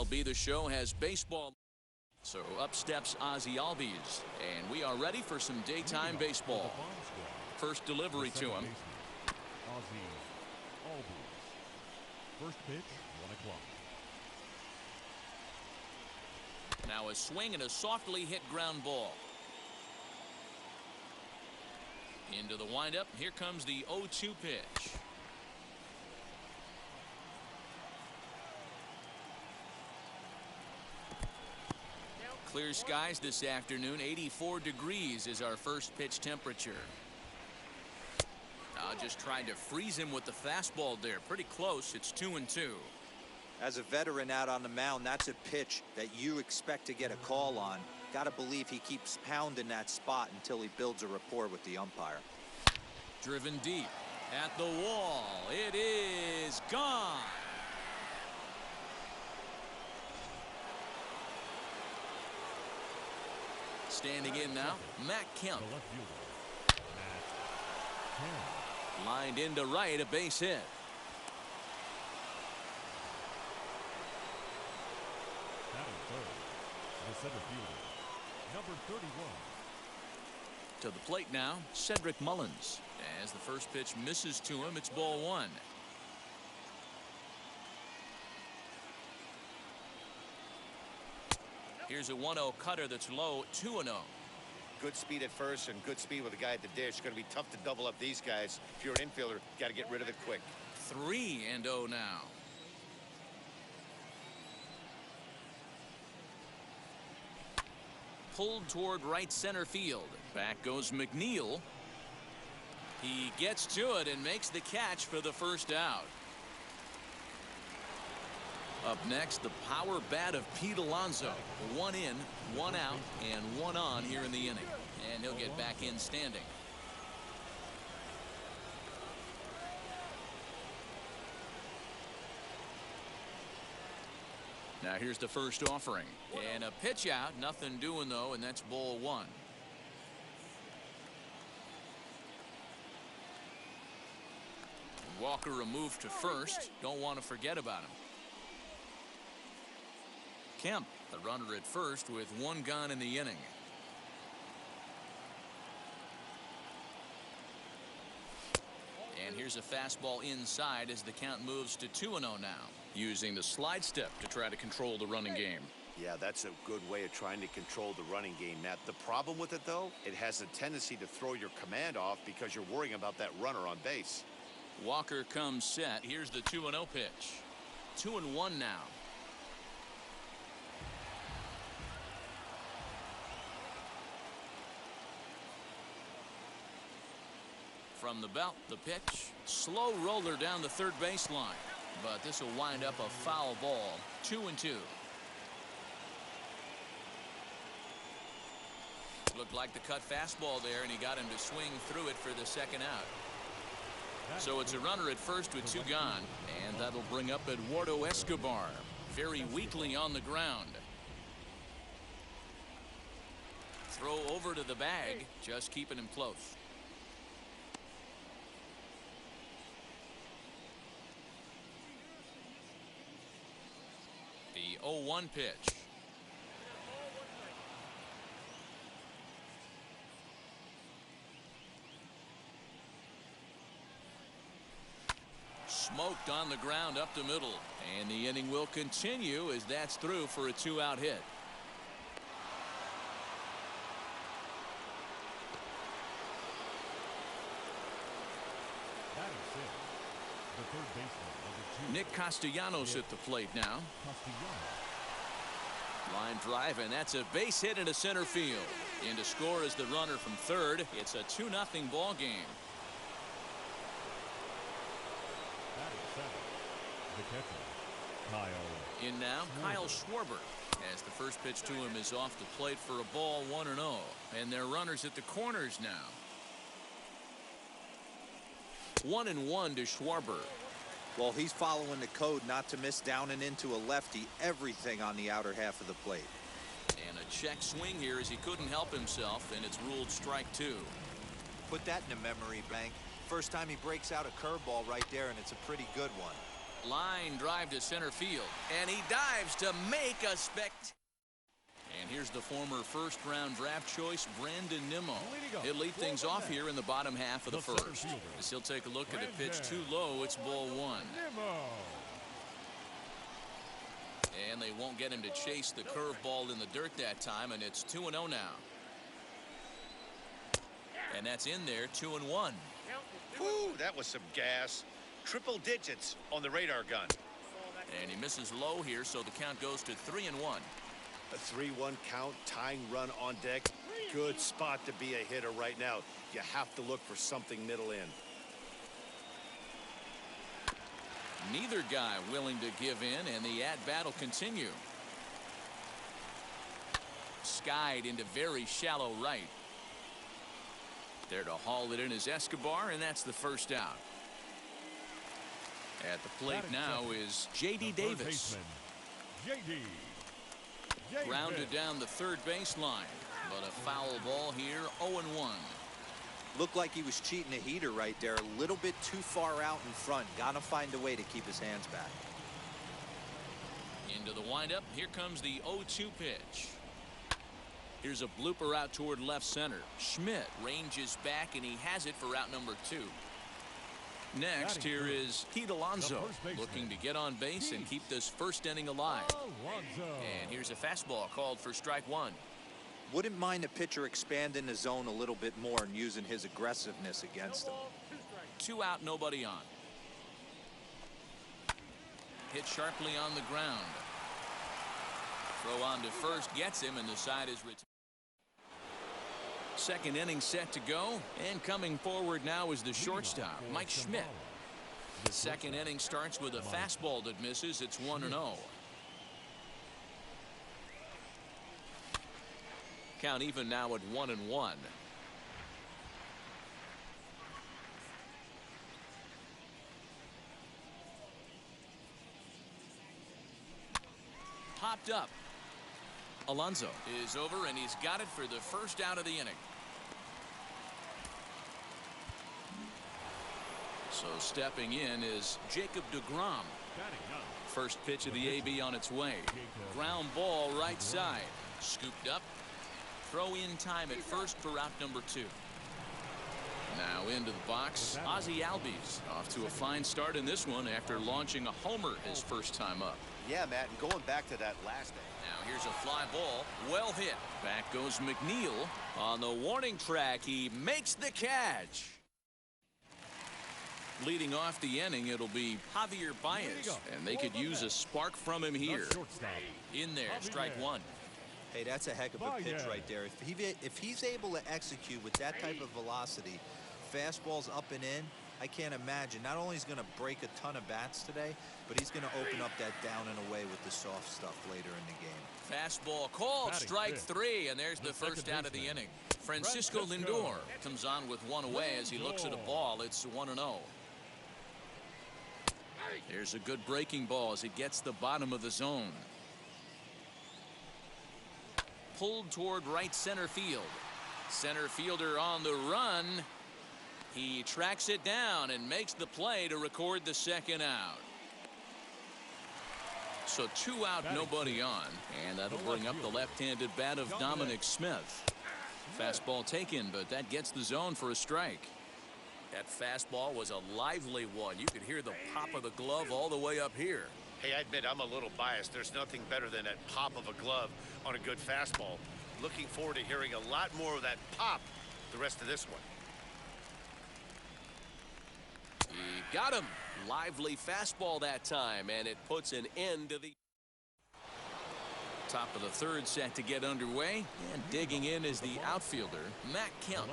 MLB The Show has baseball. So up steps Ozzy Albies, and we are ready for some daytime baseball. First delivery to him. Ozzy Albies. First pitch, 1 o'clock. Now a swing and a softly hit ground ball. Into the windup. Here comes the 0-2 pitch. Clear skies this afternoon. 84 degrees is our first pitch temperature. Just trying to freeze him with the fastball there. Pretty close. It's 2-2. As a veteran out on the mound, that's a pitch that you expect to get a call on. Got to believe he keeps pounding that spot until he builds a rapport with the umpire. Driven deep at the wall. It is gone. Standing in now, Kemp. The left fielder, Kemp. Lined into right, a base hit. Batting third, the center fielder, number 31. To the plate now, Cedric Mullins. As the first pitch misses to him, it's ball 1. Here's a 1-0 cutter that's low, 2-0. Good speed at first and good speed with the guy at the dish. It's going to be tough to double up these guys. If you're an infielder, got to get rid of it quick. 3-0 now. Pulled toward right center field. Back goes McNeil. He gets to it and makes the catch for the first out. Up next, the power bat of Pete Alonso. 1 in, 1 out, and 1 on here in the inning. And he'll get back in standing. Now here's the first offering. And a pitch out. Nothing doing, though, and that's ball 1. Walker removed to first. Don't want to forget about him. Kemp, the runner at first with 1 gone in the inning. And here's a fastball inside as the count moves to 2-0 now. Using the slide step to try to control the running game. Yeah, that's a good way of trying to control the running game, Matt. The problem with it, though, it has a tendency to throw your command off because you're worrying about that runner on base. Walker comes set. Here's the 2-0 pitch. 2-1 now. From the belt, the pitch. Slow roller down the third baseline. But this will wind up a foul ball. 2-2. Looked like the cut fastball there, and he got him to swing through it for the second out. So it's a runner at first with 2 gone, and that'll bring up Eduardo Escobar. Very weakly on the ground. Throw over to the bag, just keeping him close. The 0-1 pitch. Smoked on the ground up the middle, and the inning will continue as that's through for a 2-out hit. Batting sixth, the third baseman, number 2. Nick Castellanos at the plate now. Line drive, and that's a base hit into center field. In to score is the runner from third. It's a 2-0 ball game. The catcher, Kyle. In now, Kyle Schwarber. As the first pitch to him is off the plate for a ball, 1-0. And they're runners at the corners now. 1-1 to Schwarber. Well, he's following the code not to miss down and into a lefty. Everything on the outer half of the plate. And a check swing here as he couldn't help himself, and it's ruled strike 2. Put that in the memory bank. First time he breaks out a curveball right there, and it's a pretty good one. Line drive to center field, and he dives to make a And here's the former first-round draft choice, Brandon Nimmo. He'll lead things off here in the bottom half of the first. As he'll take a look at a pitch too low, it's ball one. And they won't get him to chase the curveball in the dirt that time, and it's 2-0 now. And that's in there, 2-1. Whew, that was some gas. Triple digits on the radar gun. And he misses low here, so the count goes to 3-1. A 3-1 count, tying run on deck. Good spot to be a hitter right now. You have to look for something middle in. Neither guy willing to give in, and the at-bat will continue. Skied into very shallow right. There to haul it in is Escobar, and that's the first out. At the plate now is J.D. Davis. Grounded down the third baseline, but a foul ball here, 0-1. Looked like he was cheating a heater right there, a little bit too far out in front. Gotta find a way to keep his hands back. Into the windup, here comes the 0-2 pitch. Here's a blooper out toward left center. Schmidt ranges back, and he has it for out number 2. Next, here is Pete Alonso, looking to get on base and keep this first inning alive. And here's a fastball called for strike one. Wouldn't mind a pitcher expanding the zone a little bit more and using his aggressiveness against him. 2 out, nobody on. Hit sharply on the ground. Throw on to first gets him, and the side is retired. Second inning set to go, and coming forward now is the shortstop, Mike Schmidt. The second inning starts with a fastball that misses. It's 1-0. Count even now at 1-1. Popped up. Alonso is over, and he's got it for the first out of the inning. So stepping in is Jacob deGrom. First pitch of the AB on its way. Ground ball right side. Scooped up. Throw in time at first for out number 2. Now into the box, Ozzy Albies off to a fine start in this one after launching a homer his first time up. Yeah, Matt, and going back to that last day. Now here's a fly ball, well hit. Back goes Mcneil. On the warning track, he makes the catch. Leading off the inning, it'll be Javier Baez, and they could use a spark from him here. In there, strike one. Hey, that's a heck of a pitch right there. If he's able to execute with that type of velocity, fastballs up and in, I can't imagine. Not only is he going to break a ton of bats today, but he's going to open up that down and away with the soft stuff later in the game. Fastball called, strike 3, and there's the first out of the inning. Francisco Lindor comes on with one away as he looks at a ball. It's 1-0. There's a good breaking ball as it gets the bottom of the zone. Pulled toward right center field. Center fielder on the run. He tracks it down and makes the play to record the second out. So 2 out, nobody on, and that'll bring up the left-handed bat of Dominic Smith. Fastball taken, but that gets the zone for a strike. That fastball was a lively one. You could hear the pop of the glove all the way up here. Hey, I admit I'm a little biased. There's nothing better than that pop of a glove on a good fastball. Looking forward to hearing a lot more of that pop the rest of this one. He got him. Lively fastball that time, and it puts an end to the top of the third set to get underway, and digging in is the outfielder, Kemp.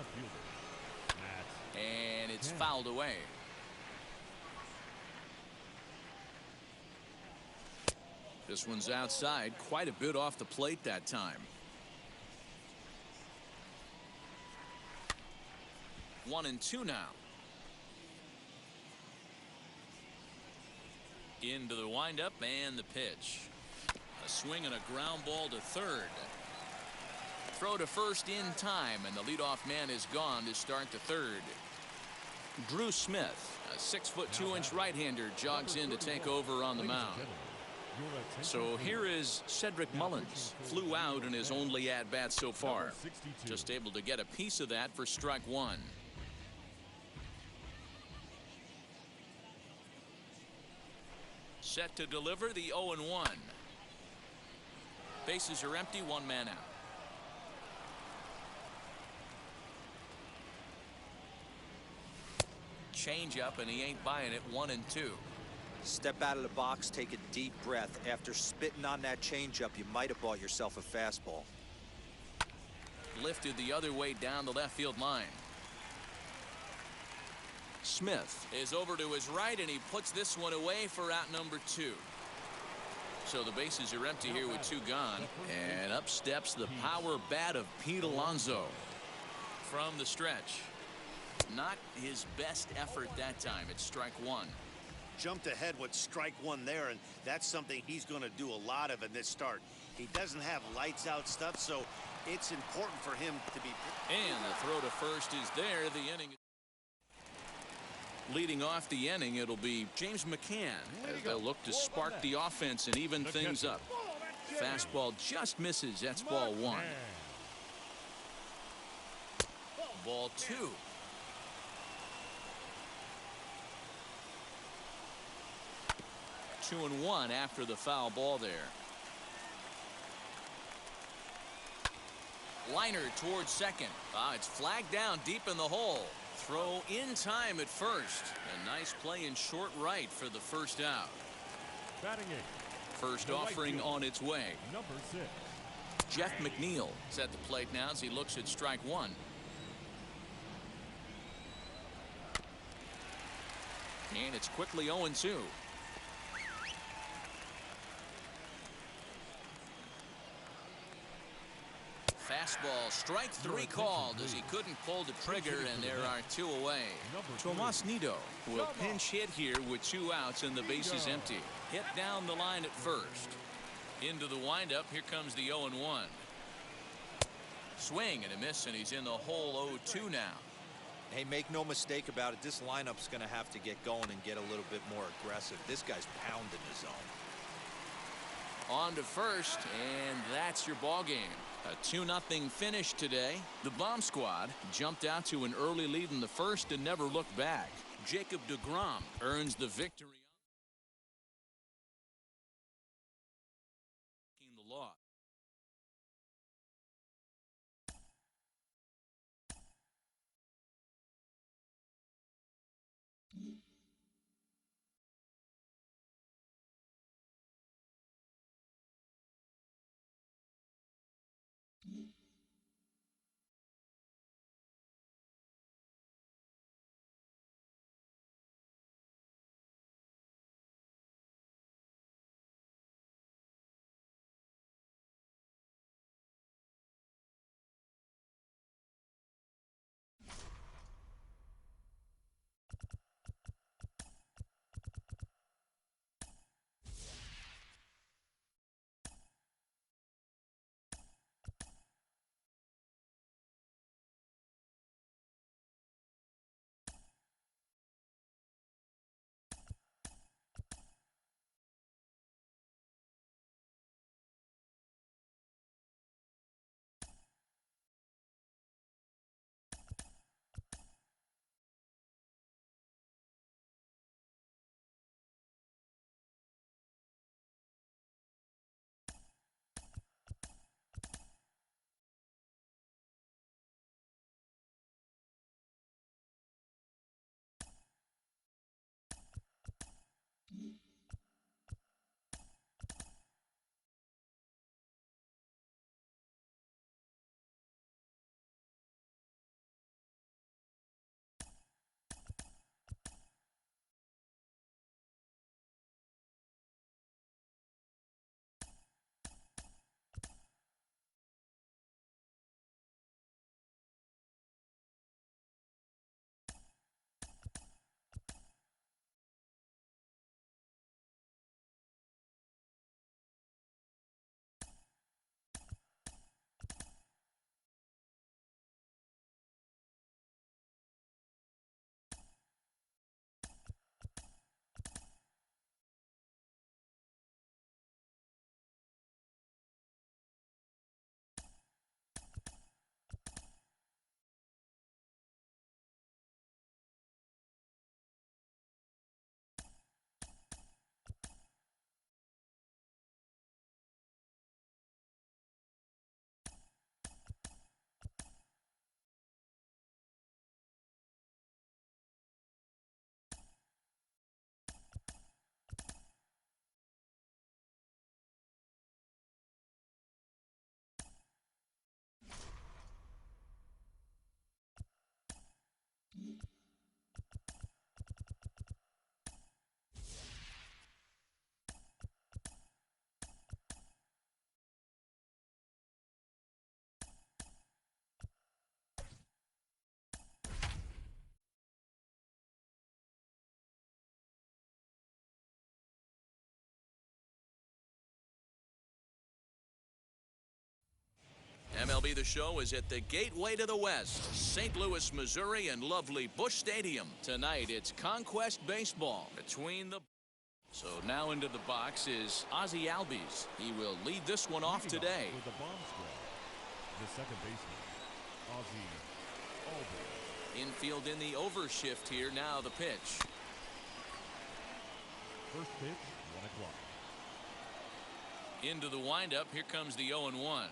And it's fouled away. This one's outside, quite a bit off the plate that time. 1-2 now. Into the windup and the pitch. A swing and a ground ball to third. Throw to first in time, and the leadoff man is gone to start the third. Drew Smith A 6'2" right-hander jogs in to take over on the mound. So here is Cedric Mullins. Flew out in his only at-bat so far. Just able to get a piece of that for strike one. Set to deliver the 0-1. Bases are empty, one man out. Change up, and he ain't buying it. 1-2. Step out of the box, take a deep breath. After spitting on that changeup, you might have bought yourself a fastball. Lifted the other way down the left field line. Smith is over to his right, and he puts this one away for out number 2. So the bases are empty here with 2 gone. And up steps the power bat of Pete Alonso. From the stretch. Not his best effort that time. It's strike one. Jumped ahead with strike one there, and that's something he's going to do a lot of in this start. He doesn't have lights out stuff, so it's important for him to be. And the throw to first is there. The inning. Leading off the inning, it'll be James McCann as they'll look to spark the offense and even things up. Fastball just misses. That's ball 1. Ball 2. 2-1 after the foul ball there. Liner towards second. It's flagged down deep in the hole. Throw in time at first. A nice play in short right for the first out. Batting 8. First offering on its way. Number 6. Jeff McNeil is at the plate now as he looks at strike one. And it's quickly 0-2. Fastball, strike 3 called as he couldn't pull the trigger, and there are 2 away. Tomas Nido will pinch hit here with 2 outs and the bases empty. Hit down the line at first. Into the windup, here comes the 0-1. Swing and a miss, and he's in the hole 0-2 now. Hey, make no mistake about it, this lineup's going to have to get going and get a little bit more aggressive. This guy's pounding the zone. On to first, and that's your ball game. A 2-0 finish today. The Bomb Squad jumped out to an early lead in the first and never looked back. Jacob deGrom earns the victory. MLB The Show is at the gateway to the West, St. Louis, Missouri, and lovely Busch Stadium. Tonight, it's Conquest baseball between the... So now into the box is Ozzy Albies. He will lead this one off today. With the bomb squad, the second baseman, Ozzy Albies. Infield in the overshift here. Now the pitch. First pitch, 1 o'clock. Into the windup. Here comes the 0-1.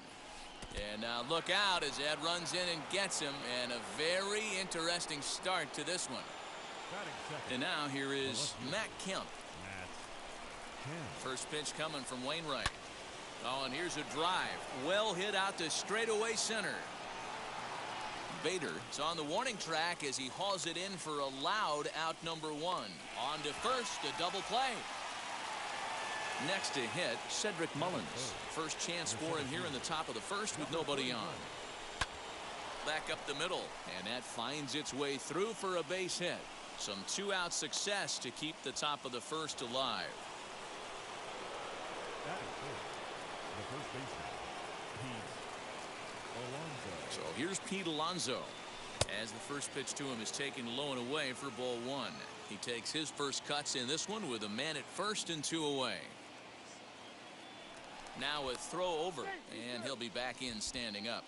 And now look out as Ed runs in and gets him. And a very interesting start to this one. And now here is Matt Kemp. First pitch coming from Wainwright. Oh, and here's a drive. Well hit out to straightaway center. Bader is on the warning track as he hauls it in for a loud out number 1. On to first, a double play. Next to hit, Cedric Mullins. First chance for him here in the top of the first with nobody on. Back up the middle, and that finds its way through for a base hit. Some 2-out success to keep the top of the first alive. That is good. The first baseman, Pete Alonso. So here's Pete Alonso as the first pitch to him is taken low and away for ball 1. He takes his first cuts in this one with a man at first and 2 away. Now a throw over, and he'll be back in standing up.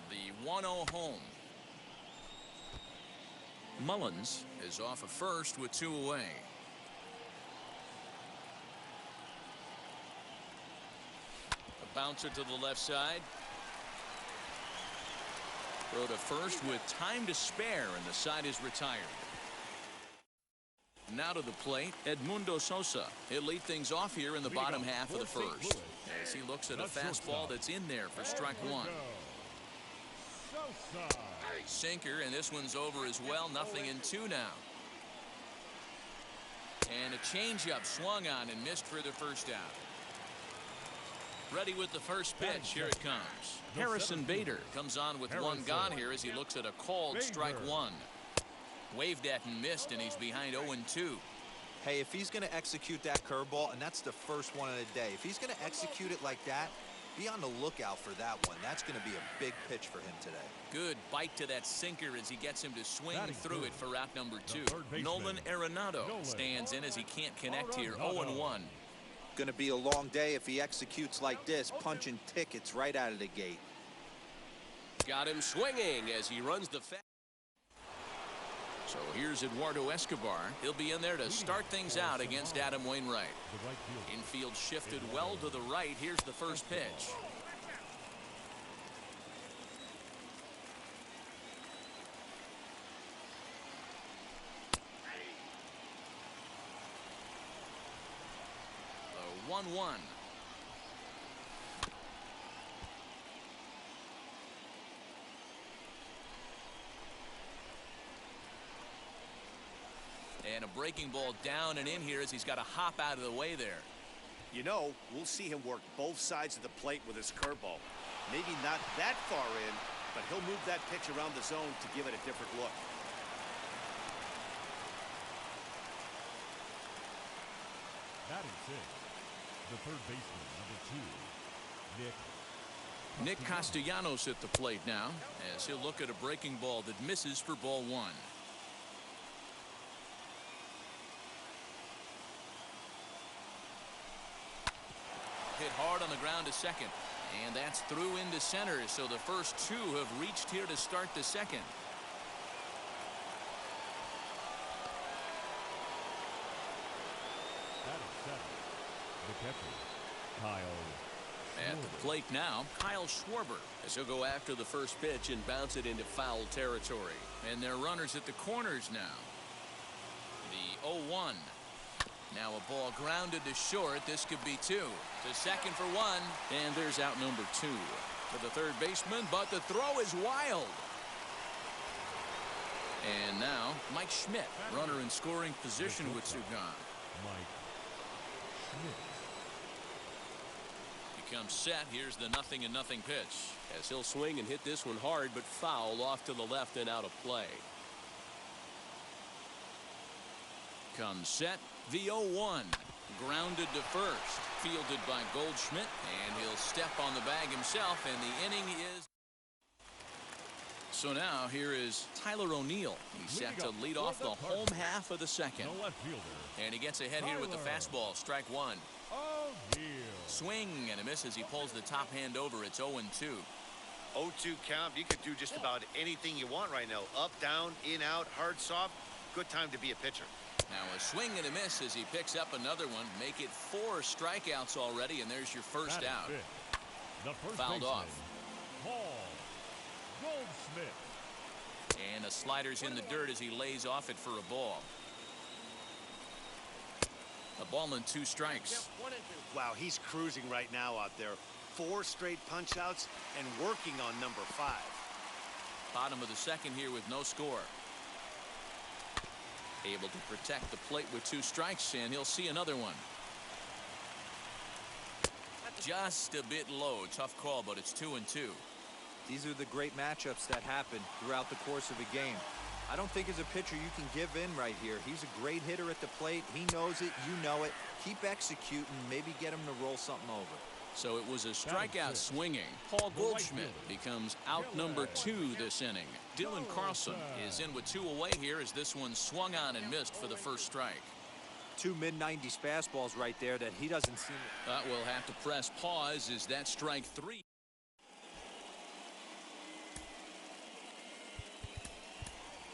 The 1-0 home. Mullins is off of first with 2 away. A bouncer to the left side. Throw to first with time to spare, and the side is retired. Now to the plate, Edmundo Sosa. He'll lead things off here in the bottom half of the first as he looks at a fastball that's in there for strike 1. Sinker, and this one's over as well. 0-2 now. And a changeup swung on and missed for the first out. Ready with the first pitch. Here it comes. Harrison Bader comes on with 1 gone here as he looks at a called strike 1. Waved at and missed, and he's behind 0-2. Hey, if he's going to execute that curveball, and that's the first one of the day, if he's going to execute it like that, be on the lookout for that one. That's going to be a big pitch for him today. Good bite to that sinker as he gets him to swing through it for out number 2. Nolan Arenado stands in as he can't connect here. 0-1. Going to be a long day if he executes like this, punching tickets right out of the gate. Got him swinging as he runs the fast. So here's Eduardo Escobar. He'll be in there to start things out against Adam Wainwright. Infield shifted well to the right. Here's the first pitch. The 1-1. And a breaking ball down and in here as he's got to hop out of the way there. You know, we'll see him work both sides of the plate with his curveball. Maybe not that far in, but he'll move that pitch around the zone to give it a different look. Batting 6, the third baseman, number 2, Nick Castellanos at the plate now as he'll look at a breaking ball that misses for ball 1. Hit hard on the ground to second, and that's through into center. So the first 2 have reached here to start the second. batting 7, the catcher, Kyle. At the plate now, Kyle Schwarber as he'll go after the first pitch and bounce it into foul territory. And they're runners at the corners now. The 0-1. Now a ball grounded to short. This could be 2. To second for 1. And there's out number 2. To the third baseman, but the throw is wild. And now Mike Schmidt, runner in scoring position with 2 gone. Mike Schmidt. Becomes set. Here's the 0-0 pitch. As he'll swing and hit this one hard, but foul off to the left and out of play. Comes set. The 0-1. Grounded to first. Fielded by Goldschmidt. And he'll step on the bag himself. And the inning is... So now here is Tyler O'Neill. He's set to lead off the home half of the second. The left fielder. And he gets ahead here with the fastball. Strike one. Swing and a miss as he pulls the top hand over. It's 0-2. 0-2 count. You could do just about anything you want right now. Up, down, in, out, hard, soft. Good time to be a pitcher. Now a swing and a miss as he picks up another one. Make it 4 strikeouts already, and there's your first out. The first Fouled baseman, off. Paul Goldschmidt. And the slider's in the dirt as he lays off it for a ball. A ball and 2 strikes. Wow, he's cruising right now out there. 4 straight punch outs and working on number 5. Bottom of the second here with no score. Able to protect the plate with 2 strikes, and he'll see another one. Just a bit low. Tough call, but it's 2-2. These are the great matchups that happen throughout the course of a game. I don't think as a pitcher you can give in right here. He's a great hitter at the plate. He knows it. You know it. Keep executing. Maybe get him to roll something over. So it was a strikeout swinging. Paul Goldschmidt becomes out number 2 this inning. Dylan Carlson is in with 2 away here as this one swung on and missed for the first strike. 2 mid-90s fastballs right there that he doesn't seem. We'll have to press pause as that strike 3.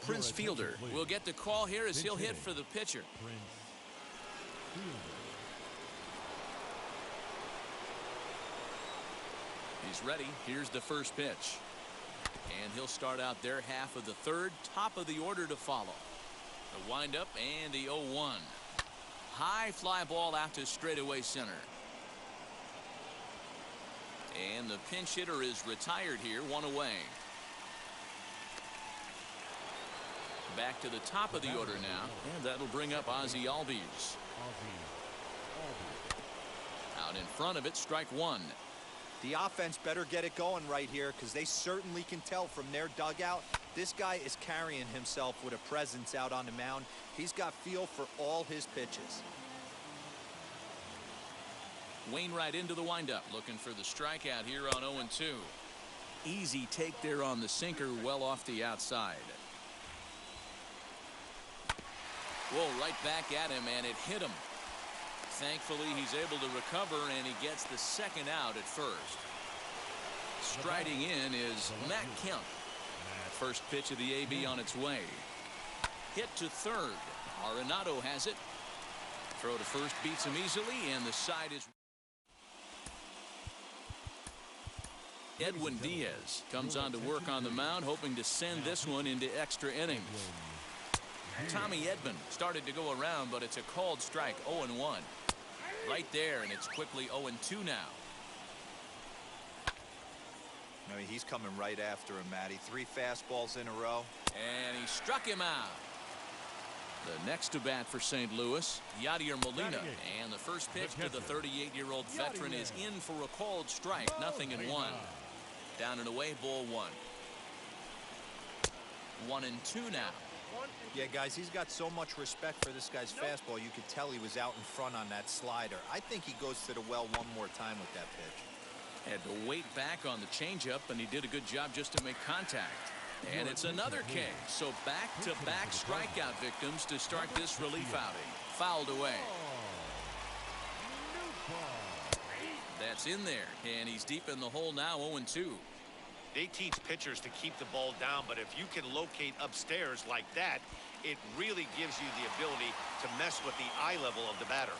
Prince Fielder will get the call here as he'll hit for the pitcher. He's ready. Here's the first pitch. And he'll start out their half of the third. Top of the order to follow. The windup and the 0-1. High fly ball out to straightaway center. And the pinch hitter is retired here. 1 away. Back to the top of the order now. And that'll bring up Ozzy Albies. Out in front of it, strike 1. The offense better get it going right here because they certainly can tell from their dugout. This guy is carrying himself with a presence out on the mound. He's got feel for all his pitches. Wainwright into the windup, looking for the strikeout here on 0-2. Easy take there on the sinker, well off the outside. Whoa, right back at him, and it hit him. Thankfully, he's able to recover, and he gets the second out at first. Striding in is Matt Kemp. First pitch of the AB on its way. Hit to third. Arenado has it. Throw to first beats him easily, and the side is... Edwin Diaz comes on to work on the mound, hoping to send this one into extra innings. Tommy Edman started to go around, but it's a called strike. 0-1. Right there, and it's quickly 0-2 now. I mean, he's coming right after him, Matty. 3 fastballs in a row. And he struck him out. The next to bat for St. Louis, Yadier Molina. And the first pitch to the 38-year-old veteran is in for a called strike. 0-1. Down and away, ball 1. 1-2 now. Yeah, guys, he's got so much respect for this guy's fastball. You could tell he was out in front on that slider. I think he goes to the well one more time with that pitch. Had to wait back on the changeup, and he did a good job just to make contact. And it's another K. So back-to-back strikeout victims to start this relief outing. Fouled away. That's in there, and he's deep in the hole now, 0-2. They teach pitchers to keep the ball down, but if you can locate upstairs like that, it really gives you the ability to mess with the eye level of the batter.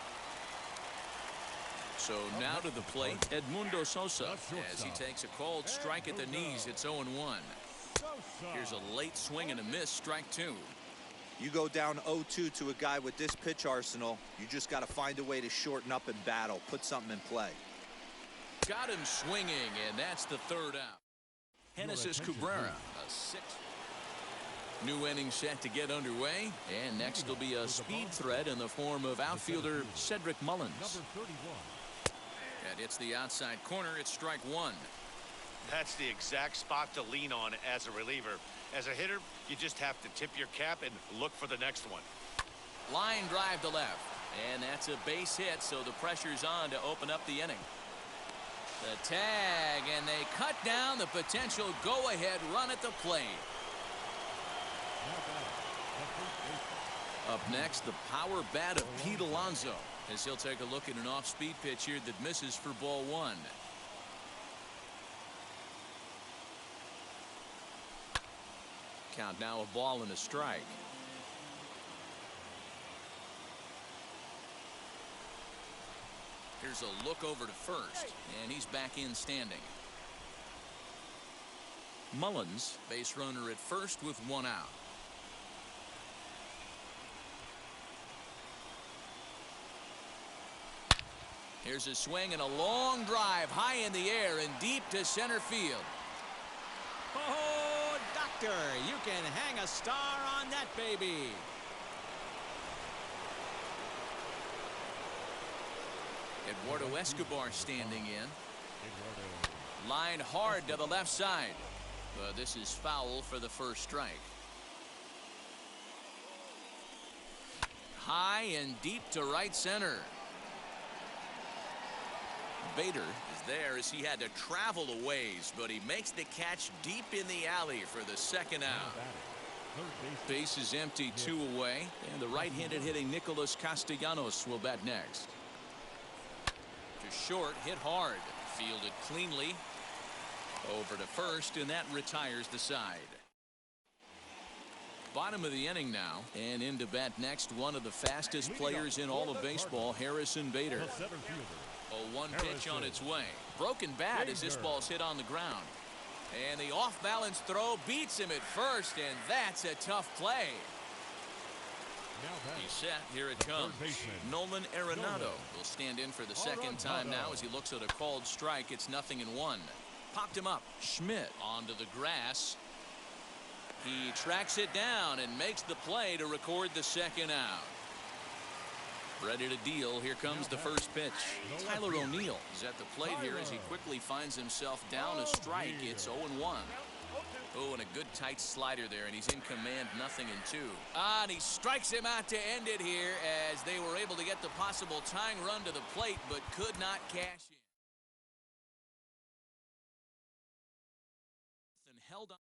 So now to the plate, Edmundo Sosa, as he takes a called strike at the knees. It's 0-1. Here's a late swing and a miss, strike 2. You go down 0-2 to a guy with this pitch arsenal, you just got to find a way to shorten up and battle, put something in play. Got him swinging, and that's the third out. Genesis Cabrera, a 6. New inning set to get underway, and next will be a speed threat in the form of outfielder Cedric Mullins. And it's the outside corner. It's strike 1. That's the exact spot to lean on as a reliever. As a hitter, you just have to tip your cap and look for the next one. Line drive to left. And that's a base hit, so the pressure's on to open up the inning. The tag, and they cut down the potential go-ahead run at the plate. Up next, the power bat of Pete Alonso, as he'll take a look at an off-speed pitch here that misses for ball one. Count now a ball and a strike. Here's a look over to first, and he's back in standing. Mullins, base runner at first with one out. Here's a swing and a long drive high in the air and deep to center field. Oh, doctor, you can hang a star on that baby. Eduardo Escobar standing in. Line hard to the left side. But this is foul for the first strike. High and deep to right center. Bader is there as he had to travel a ways, but he makes the catch deep in the alley for the second out. Base is empty, 2 away, and the right-handed hitting Nicolas Castellanos will bat next. To short, hit hard, fielded cleanly. Over to first, and that retires the side. Bottom of the inning now, and in to bat next, one of the fastest players in all of baseball, Harrison Bader. A 1 pitch on its way. Broken bat as this ball's hit on the ground. And the off-balance throw beats him at first, and that's a tough play. He's set. Here it comes. Nolan Arenado will stand in for the second time now as he looks at a called strike. It's 0-1. Popped him up. Schmidt onto the grass. He tracks it down and makes the play to record the second out. Ready to deal. Here comes the first pitch. Tyler O'Neill is at the plate here as he quickly finds himself down a strike. It's 0-1. Oh, and a good tight slider there, and he's in command, 0-2. And he strikes him out to end it here as they were able to get the possible tying run to the plate, but could not cash in. And held on.